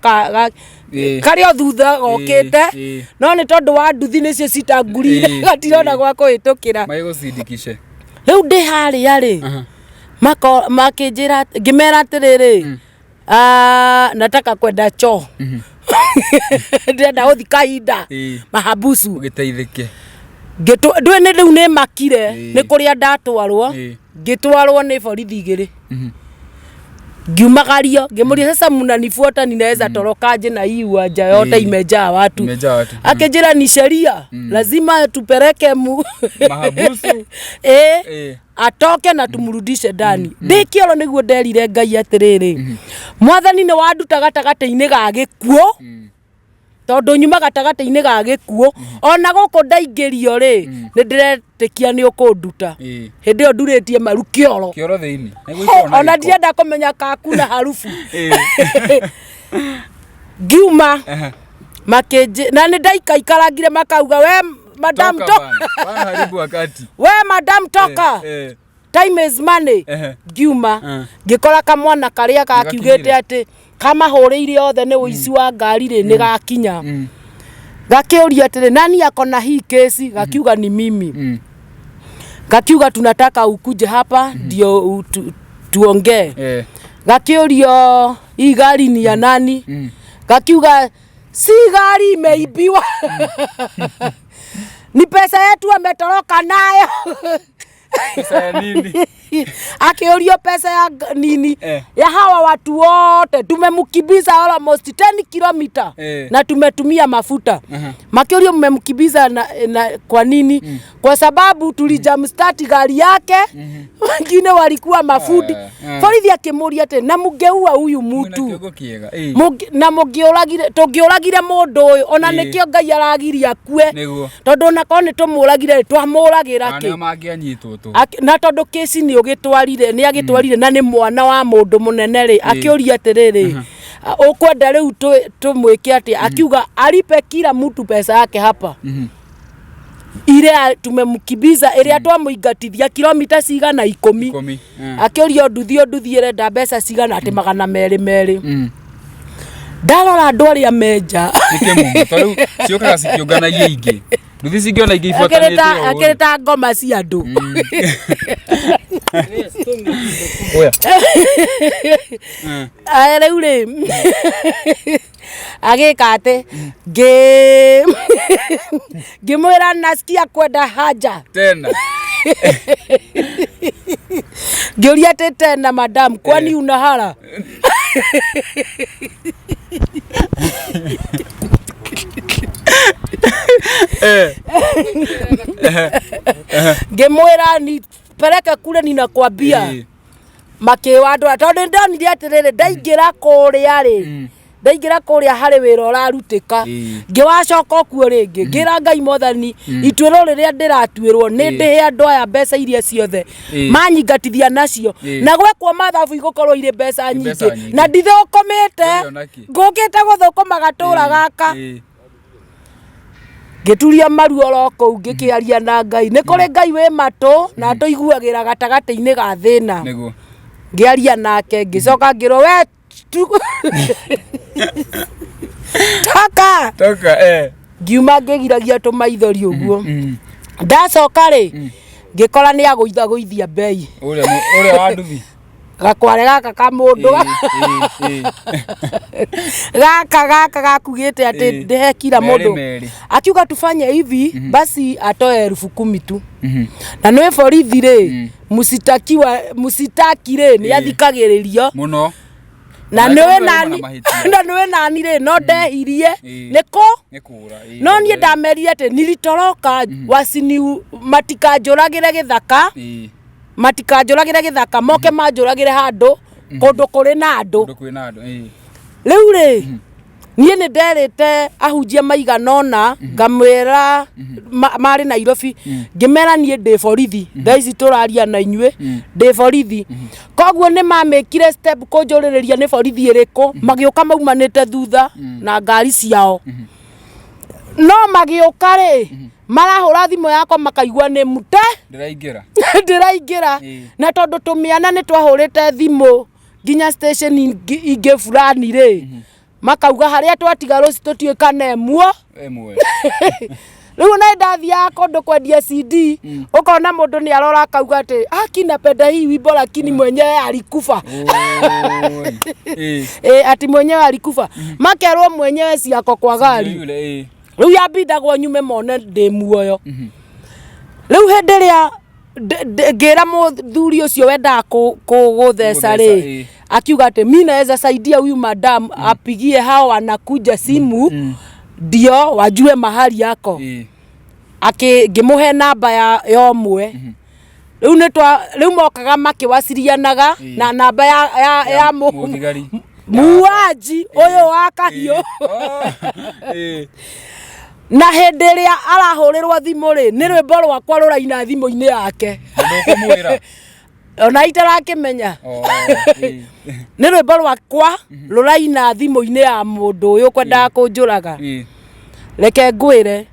S1: karĩa thutha gokĩte, no nĩ tondũ wa nduthi nĩcio citangurire gatirona gwa kũhĩtũkĩra.
S2: Magĩgũcindikishe.
S1: Rĩu ndĩ harĩa rĩ makĩnjĩra ngĩmera atĩrĩrĩ, nataka kwenda choo. Ndĩrenda gũthiĩ kahinda mahabusu.
S2: Ũgĩteithĩke.
S1: Ndũĩ nĩ rĩu nĩ makire nĩ kũrĩa ndatwarwo. Ngitwarwo nĩ borithi igĩrĩ. Ngiumagario ngĩmũria sasa mnanifuata ninaweza torokaje na hii uwanja yote imejaa watu. Akijira ni sheria lazima tupeleke
S2: mahabusu
S1: atoke na tumrudishe ndani. Ndĩkĩoro nĩguo nderire Ngai atĩrĩrĩ, Mwathani nĩ wanduta gatagata-inĩ ga gĩkuũ tondũ nyuma gatagata-inĩ ga gĩkuũ ona gũkũ ndaingĩrio rĩ nĩ ndĩretĩkia nĩ ũkũnduta. Hĩndĩ ĩyo ndurĩtie maru kĩoro
S2: thĩinĩ
S1: ona ndienda kũmenya kakuna harufu. Ngiuma makĩnjĩ na nĩ ndaikaikarangire makauga we madam toka. We madam toka. Time is money. Ngiuma ngĩkora kamwana karĩa kakiugĩte atĩ kama hũrĩire othe nĩ ũici wa ngari rĩ nĩ gakinya. Gakĩũria atĩrĩ nani akona hii kesi, gakiuga ni mimi. Gakiuga tunataka ukuje hapa ndio tuongee. Gakiurio hii gari ni ya nani? Gakiuga si gari imeibiwa. Ni pesa yetu ametoroka nayo.
S2: Pesa ya nini?
S1: Akiurio pesa ya nini? Ya hawa watu wote tumemkibiza almost 10 kilomita na tumetumia mafuta. Makiurio mmemkibiza na kwa nini? Kwa sababu tulijam start gari yake. Wengine walikuwa mafudi. Borithi akimuria ate na mugeua huyu mtu. Na mugioragire mundu uyu ona nikio Ngai aragiria kue. Tondu na kone tumuragire twamuragira ki. Na tondu kesi ni ugitwarire ni agitwarire na ni mwana wa mundu munene ri akiuria atiriri ukwenda riu tumwike ati akiuga alipe kila mtu pesa yake hapa. Ile tumemkibiza ile twamuingatithia kilomita cigana 10. Akiuria nduthi renda mbeca cigana ati 200. Ndarora andu aria menja
S2: nikimumu toriu ciokaga cikiunganagia ingi nduthi cingiona ingi ibuatanite
S1: akireta ngoma cia andu.
S2: Oya
S1: riu ri agika ati ngimwira nasikia kwenda haja
S2: tena.
S1: Ngiuria ati tena madam kwani una hara? Ngimwira ni peleka kule ninakwambia. Makiwandwa tondu ndonire atiriri ndaingira kuria ri ndaingira kuria hari wira urarutika ngiwacoka kuo ringi ngira Ngai Mwathani itwiro riria ndiratwirwo ni ndihe andu aya mbeca iria ciothe manyingatithia nacio na gwekwo mathabu igukorwo ire mbeca nyingi na ndithukumite ngukite guthukuma gatura gaka. Gituria maru oro kou ngikiaria na Ngai ni kuri Ngai wi matu na andu iguagira gatagati-ini ga thina
S2: niguo
S1: ngiaria nake ngicoka ngiro we toka ngiuma ngigiragia tumaithori uguo ndacoka ri ngikora ni agũithia bei
S2: uria wa nduthi
S1: gakware gaka ka mundu gaka gakugite ati ndihe kila mundu akiuga tufanye hivi basi atoe 10,000 tu na nwe borithi ri musitaki ri ni athikagiririo muno na nwe nani ri no ndehirie nikura no nie ndamerire ati nilitoroka wasini matikanjuragire githaka moke manjuragire handu kundu kuri na andu riu ri nie ni nderite ahunjia maiganona ngamwira mari Nairobi ngimera nie ndi borithi thaici turaria na inyue ndi borithi koguo ni mamekire step kunjuririria ni borithi iriku magiuka maumanite thutha na ngari ciao no magiuka ri marahura thimu yakwa makaigua ni mute ndiraingira na tondu tumiana ni twahurite thimu nginya station ingi fulani ri makauga haria twatiga Rose tutwikane emwe riu na ndathia kundu kwendia CD ukona mundu ni arora akauga ati akina penda hii wimbo lakini mwenyewe alikufa ati mwenyewe alikufa makerwo mwenyewe ciako kwa gari riu yambindagwo nyume mone ndi muoyo riu hindi ria ngira muthuri ucio wenda kugutheca ri akiuga ati mimi naweza saidia huyu madam apigie hao anakuja simu ndio wajue mahali yako ngimuhe namba ya omwe riu mokaga makiwasilianaga na namba ya muaji uyu wa kahio na hindi ria arahurirwo thimu ri ni rwimbo rwakwa ruraina thimu-ini yake ona itarakimenya ni rwimbo rwakwa ruraina thimu-ini ya mundu uyu kwendaga kunjuraga reke ngwire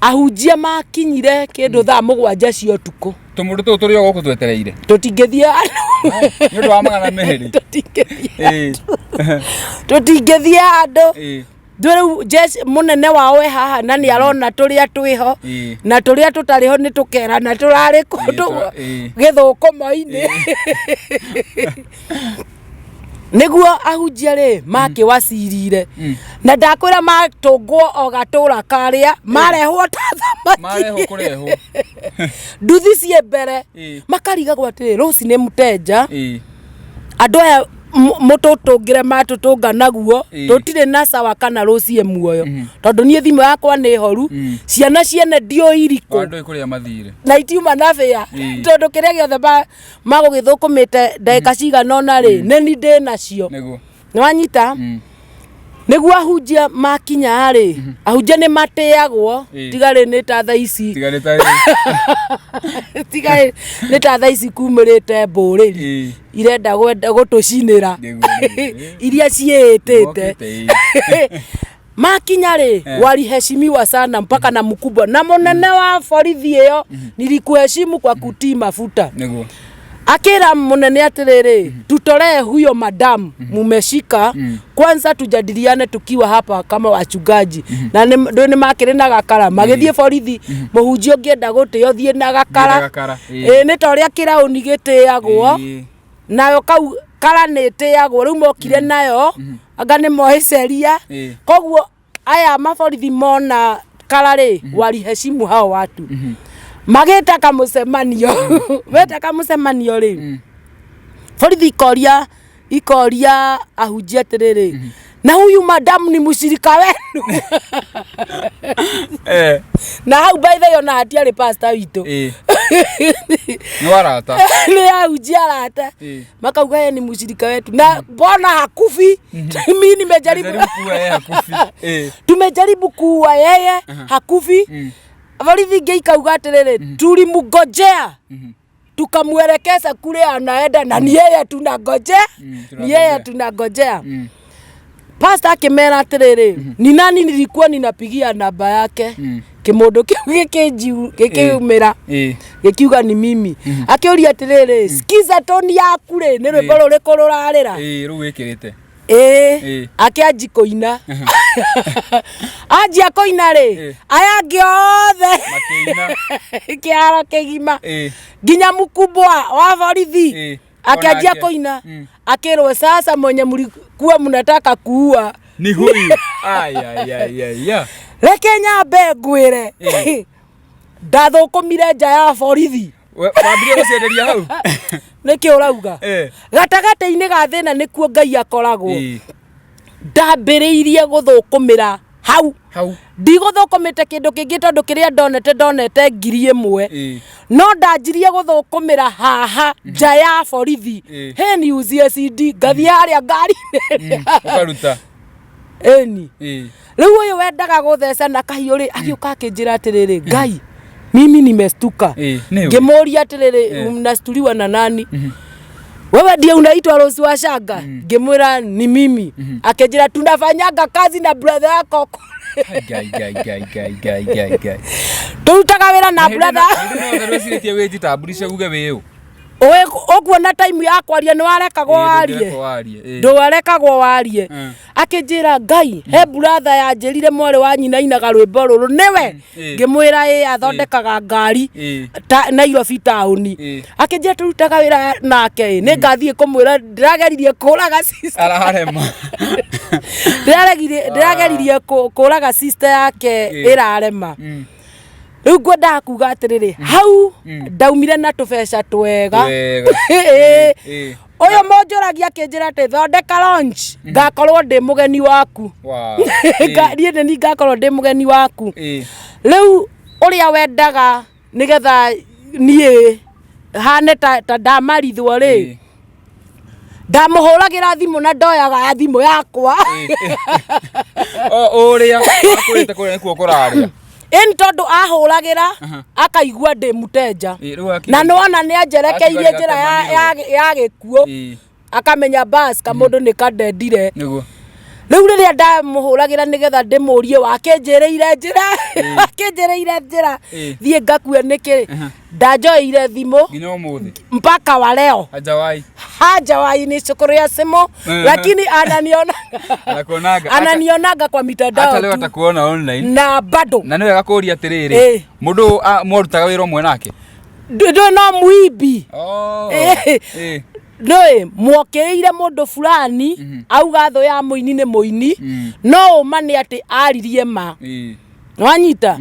S1: ahunjia makinyire kindu thaa 7 cia utuku
S2: tumundu tu turi ogo kutwetereire
S1: tutingithie
S2: ndu wa magana meri
S1: tutingithie andu ndwere jeshi munene wao haha na ni arona turia twiho na turia tutariho ni tukera na turari kundu githukumo-ini niguo ahunjia ri makiwacirire na ndakwira matungwo o gatura karia marehwo ta thamaki
S2: marehwo kurehwo
S1: nduthi cie mbere makarigagwo atiri Rose ni muteja andu aya mututungire matutunga naguo tutire na sawa kana Rose ye muoyo tondu nie thimu yakwa ni horu ciana ciene dio iriko
S2: andu ikuria mathire
S1: na itiuma na fea tondu kiria giothe magugithukumite ndagika cigana ona ri neni ndi nacio
S2: niguo
S1: nwanyita niguo ahunjia makinya ri ahunjia ni mateagwo tigari ni ta thaa ici tigari ni ta thaa ici kumirite mburiri irenda gutucinira iria ciitite makinya ri waliheshimiwa sana mpaka na mkubwa na munene wa borithi iyo nilikuheshimu kwa kutii mafuta
S2: niguo
S1: akira munene atiriri tutolee huyo madam mumeshika kwanza tujadiliane tukiwa hapa kama wachungaji na ndio ni makire na gakara magithie borithi muhunjio ngienda gutio thie na gakara ni toria kirauni gitiagwo nayo kau kara ni tiagwo riu mokire nayo anga ni moiceria koguo aya maborithi mona kara ri waliheshimu hao watu mageta kamucemanio weta kamucemanio ri borithi ikoria ahunjia atiriri na huyu madam ni mushirika wenu na hau by the way ona hatiari pastor witu
S2: ni warata
S1: ni ahunjia arata makauga yeye ni mushirika wetu na mbona hakufi mimi nimejaribu
S2: kuwa yeye hakufi
S1: tumejaribu kuwa yeye hakufi borithi ngeikauga atiriri tulimugojea tukamwelekeza kule anaenda na ni yeye tunagojea ni yeye tunagojea pastor akimera atiriri ni nani nilikuwa ninapigia namba yake kimundu kikiumira gikiuga ni mimi akiuria atiriri skiza toni yaku ri ni rwimbo ruriku rurarira
S2: riu wikirite
S1: akianji kuina anjia kuina ri aya giothe
S2: makiina
S1: kiara kigima nginya mkubwa wa borithi akianjia kuina akirwo sasa mwenye mlikuwa mnataka kuua
S2: ni huyu aya
S1: reke nyambe ngwire ndathukumire nja ya borithi
S2: wambire gucenderia hau
S1: niki urauga gatagati-ini ga thina nikuo Ngai akoragwo ndambiriirie guthukumira hau ndiguthukumite kindu kingi tondu kiria ndonete ngiri imwe no ndanjirie guthukumira haha nja ya borithi he news CD ngathi haria ngari
S2: ukaruta
S1: eni riu uyu wendaga gutheca na kahiu ri agiuka akinjira atiriri Ngai mimi nimestuka ngimuria atiriri mnastuliwa na nani wewe ndiye unaitwa Rose Wachanga ngimwira ni mimi akinjira tunafanyanga kazi na brother yako gai turutaga wira na brother
S2: ndio siritie weti taburisha guge wiu
S1: okuona time ya kwaria ni warekagwo warie ndwarekagwo warie akinjira Ngai he brother yanjirire mwari wa nyina inaga rwimbo ruru niwe ngimwira athondekaga ngari Nairobi town akinjira turutaga wira nake ni ngathie kumwira ndirageririe kuraga sister
S2: ararema
S1: ndirageririe kuraga sister yake irarema riu ngwenda kuga atiriri hau ndaumire na tubeca twega uyu monjoragia akinjira ati thondeka launch ngakorwo ndi mugeni waku nie ni ngakorwo ndi mugeni waku riu uria wendaga nigetha nie hane ta ndamarithwo ri ndamuhuragira thimu na ndoyaga thimu yakwa
S2: uria akurite kuri kuo kuraria
S1: en tondu ahuragira akaigua ndi muteja na nona ni anjerekeirie njira ya gikuo akamenya bas kamundu ni kadendire riu riria ndamuhuragira nigetha ndimurie wakenjereire njira thie ngakua niki ndajoire thimu mpaka wa leo hajawai ni cukuru ya simu lakini ananionaga kwa mitandao
S2: hata leo atakuona online
S1: na bado
S2: na niwe gakuria atiriri mundu morutaga wira umwe nake
S1: ndo no muibi Noe mwokereire mundu fulani auga tho ya Muini ni Muini no umane ati aririe ma wanyita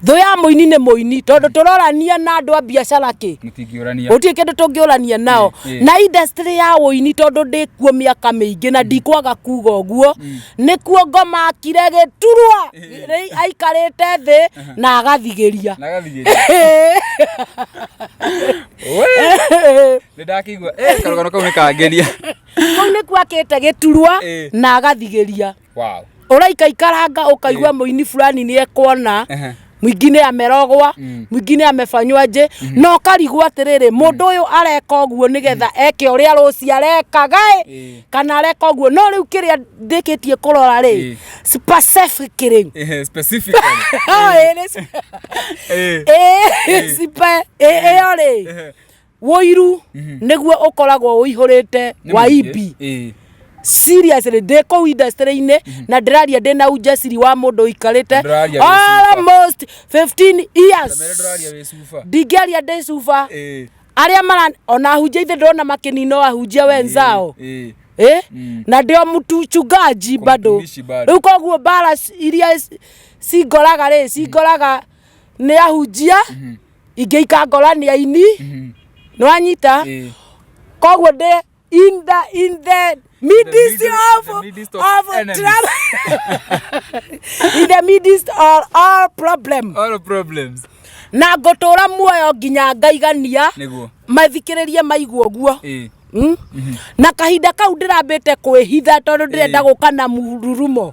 S1: tho ya Muini ni Muini tondu turorania na andu a biashara ki
S2: mutingiurania
S1: utie kindu tungiurania nao na industry ya Muini tondu ndikuo miaka mingi na ndikwaga kuga uguo nikuo ngoma akire giturwa aikarite thi na agathigeria
S2: ndakigwa karugano kau nikangenia
S1: kau nikuo akite giturwa na agathigeria
S2: wow
S1: uraikaikaranga ukaigwa Muini fulani ni ekwona mwingine amerogwa mwingine amefanywaje no karigwa atiriri mundu uyu areka uguo nigetha eke uria Rose arekaga kana areka uguo no riu kiria ndikitie kurora ri specifically woiru niguo ukoragwo uihurite wa ibi seriously deko industry-ine na ndiraria ndina ujasiri wa mundu ikarite almost 15 years ndigeria ndi sufa aria mara ona hujia ithe ndona makinino ahujia wenzao na ndio mchungaji bado riu koguo bara iria singoraga ni ahujia inge ikangorania ini nwanyita koguo ndi in the midst of trouble in the midst of all problems na ngotura muoyo nginya ngaigania mathikiririe maigua guo na kahinda kau ndirambite kwihitha tondu ndirenda gukana mururumo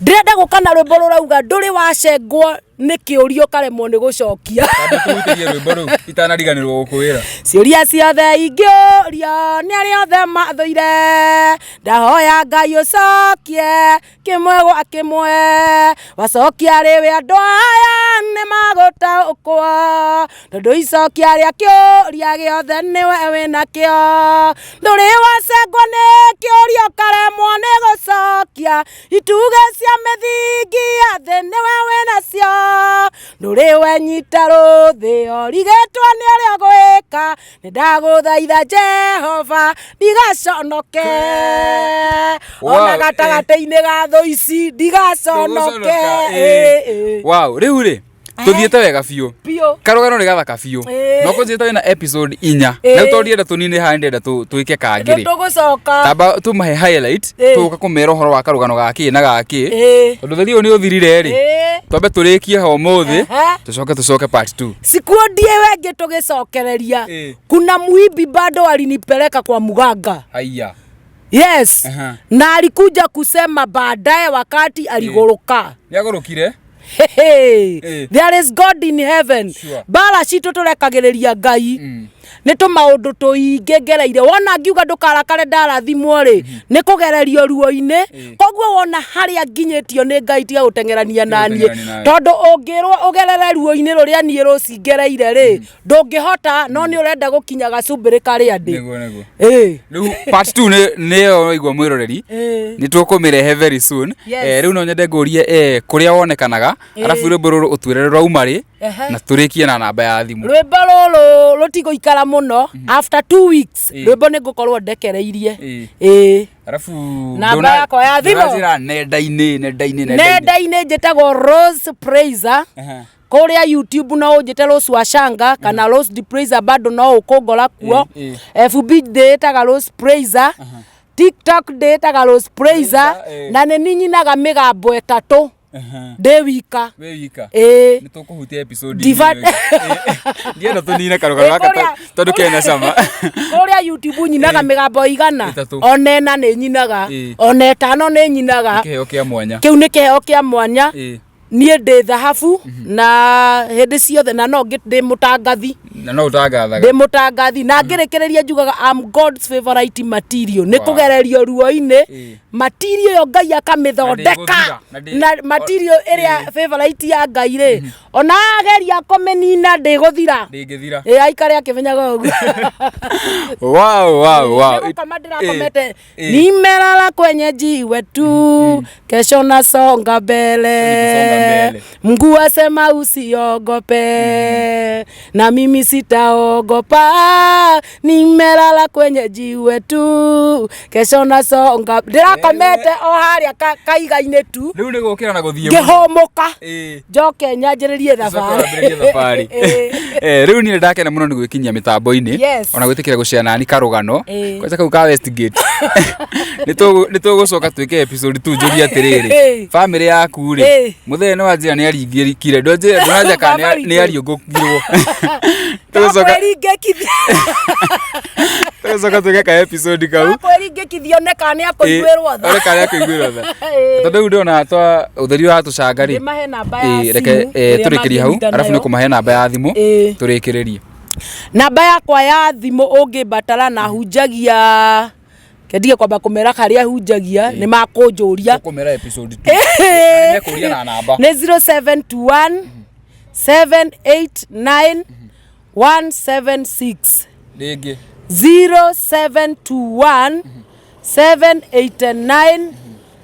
S1: ndirenda gukana rwimbo rurauga nduri wacengwo ni kiurio karemwo ni gucokia
S2: tuiterie rwimbo ru itanariganirwo gukwira
S1: ciuria ciothe ingiurio ni aria othe mathuire ndahoya Ngai ucokie kimwe gwa kimwe wacokia riwe andu aya ni magutaukwa tondu icokia ria kiuria giothe niwe wina kio nduri wacengwo ni kiurio karemwo ni gucokia ituge cia mithingi ya thi niwe wina cio nduri wenyita ruthi origetwo ni aria gwika ni ndaguthaitha Jehova ndigaconoke ona gatagate-ini ga tho ici ndigaconoke
S2: wow riu ri tuthiete wega biu karugano ni gathaka biu no kunjita wina episode 4 na utorienda tunini ha ndenda tuike kangiri
S1: tugucoka
S2: tamba tumahe highlight tuka kumera horo wa karugano gaki na gaki tondu thio ni uthirire ri twambe turikie ho muthi tucoke part 2
S1: sikuodie wenge tugicokereria kuna muibi bado alinipeleka kwa muganga
S2: aya
S1: yes na alikuja kusema baadaye wakati aligoroka
S2: yagorokire
S1: there is God in heaven bara citu turekagiriria Ngai ni tu maundu tuinge ngereire wona ngiuga ndukarakare ndarathimwo ri ni kugererio ruo-ini koguo wona haria nginyitio ni Ngai tiga gutengerania nanie tondu ungirwo ugerere ruo-ini ruria nie Rose ngereire ri ndungihota no ni urenda gukinya gacumbiri karia ndi
S2: riu part 2 ni yo igwa mwiroreri ni tukumirehe very soon riu no nyende ngurie kuria wonekanaga arafu rwimbo ruru utwirere rauma ri na turikie na namba ya thimu
S1: rwimbo ruru rutigo ikara muno after 2 weeks rwimbo ni ngukorwo ndekereirie
S2: arafu
S1: namba yako ya thimu
S2: ndira nenda-ini
S1: njitagwo Rose Praiser kuria YouTube no ujite Rose Wachanga kana Rose Praiser bado no ukongora kuo FB nditaga Rose Praiser TikTok nditaga Rose Praiser na ni ninyinaga migambo etatu de wika
S2: ni tukuhutia episode ndienda tunine karugano gaka tondu kena cama
S1: kuria YouTube nyinaga migambo igana onena ni nyinaga one tano ni nyinaga
S2: kiheo kia mwanya
S1: kiu ni kiheo kia mwanya nie ndi thahabu na hindi ciothe na no ndi mutangathi
S2: Na no utangathaga.
S1: Ndi mutangathi na ngirekereria njugaga I'm God's favorite material. Ni kugererio ruo-ini. Material yo Ngai akamithondeka. Na material area favorite ya Ngai ri. Ona ageria kumenina ndiguthira.
S2: Ndingithira.
S1: Aikare akimenyaga uguo.
S2: Wow.
S1: Komete. Nimelala kwenye jiwe tu. Kesho nasonga mbele. Mungu asema usiogope. Na mimi sitaogopa. Nimelala kwenye jiwe tu. Kesho nasonga. Ndirakomete o haria kaiga-ini tu.
S2: Riu ni gukira na guthie.
S1: Ngihomoka. Njoke nyanjiririe thabarĩ.
S2: Riu ni ndakena muno ni gwikinyia mitambo-ini. Ona gwitikira guciana ni karugano. Kwanza kau ka Westgate. Ni tugucoka twike episode 2 njuri atiriri. Family yaku ri. Muthee no anjira ni aringirikire. Ndonja kana ni ariungukirwo. Tugucoka twike ka episode kau.
S1: Kwĩringĩkithio ne kana akũiguĩrwo tha.
S2: Ore kana akũiguĩrwo tha. Tondu riu ndona twa utheri wa tucanga ri.
S1: Mahe namba ya simu.
S2: Reke turikirie hau. Arafu ni kumahe namba ya thimu. Turikiririe.
S1: Namba yakwa ya thimu ũngĩbatara na hunjagia kendige kwamba kumera karia hunjagia ni makunjuria
S2: kumera episode 2 ne kuria na namba
S1: ni 0721 789 176
S2: Dege
S1: 0721 789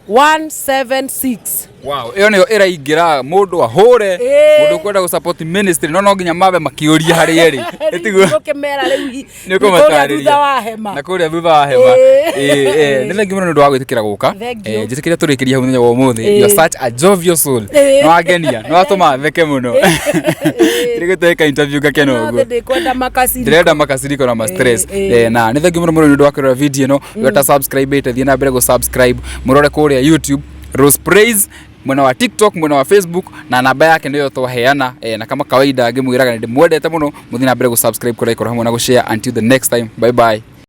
S1: 176.
S2: Wow, iyo niyo iraingira mundu ahure mundu kwenda gu support ministry no nginya mabe makiuria hari eri etiguo
S1: ukimera riu
S2: ni kumatariria
S1: thutha wa hema
S2: na kuria thutha wa hema ni thengi muno ndu wa gwitikira guka njitikire turikiria muthenya wa umuthi you such a jovial soul no agenia no atuma theke muno ndiguteka interview gakeno uguo ndirenda makasiriko na ma stress na ni thengi muno ndu wa kwira video no weta subscribe thie na mbere go subscribe murore kuria YouTube Rose Praise mwena wa TikTok mwena wa Facebook na namba yake ndio twaheana na kama kawaida ngimwiraga ndimwendete muno muthina mbere go subscribe kora ikora hamwe na go share until the next time bye bye.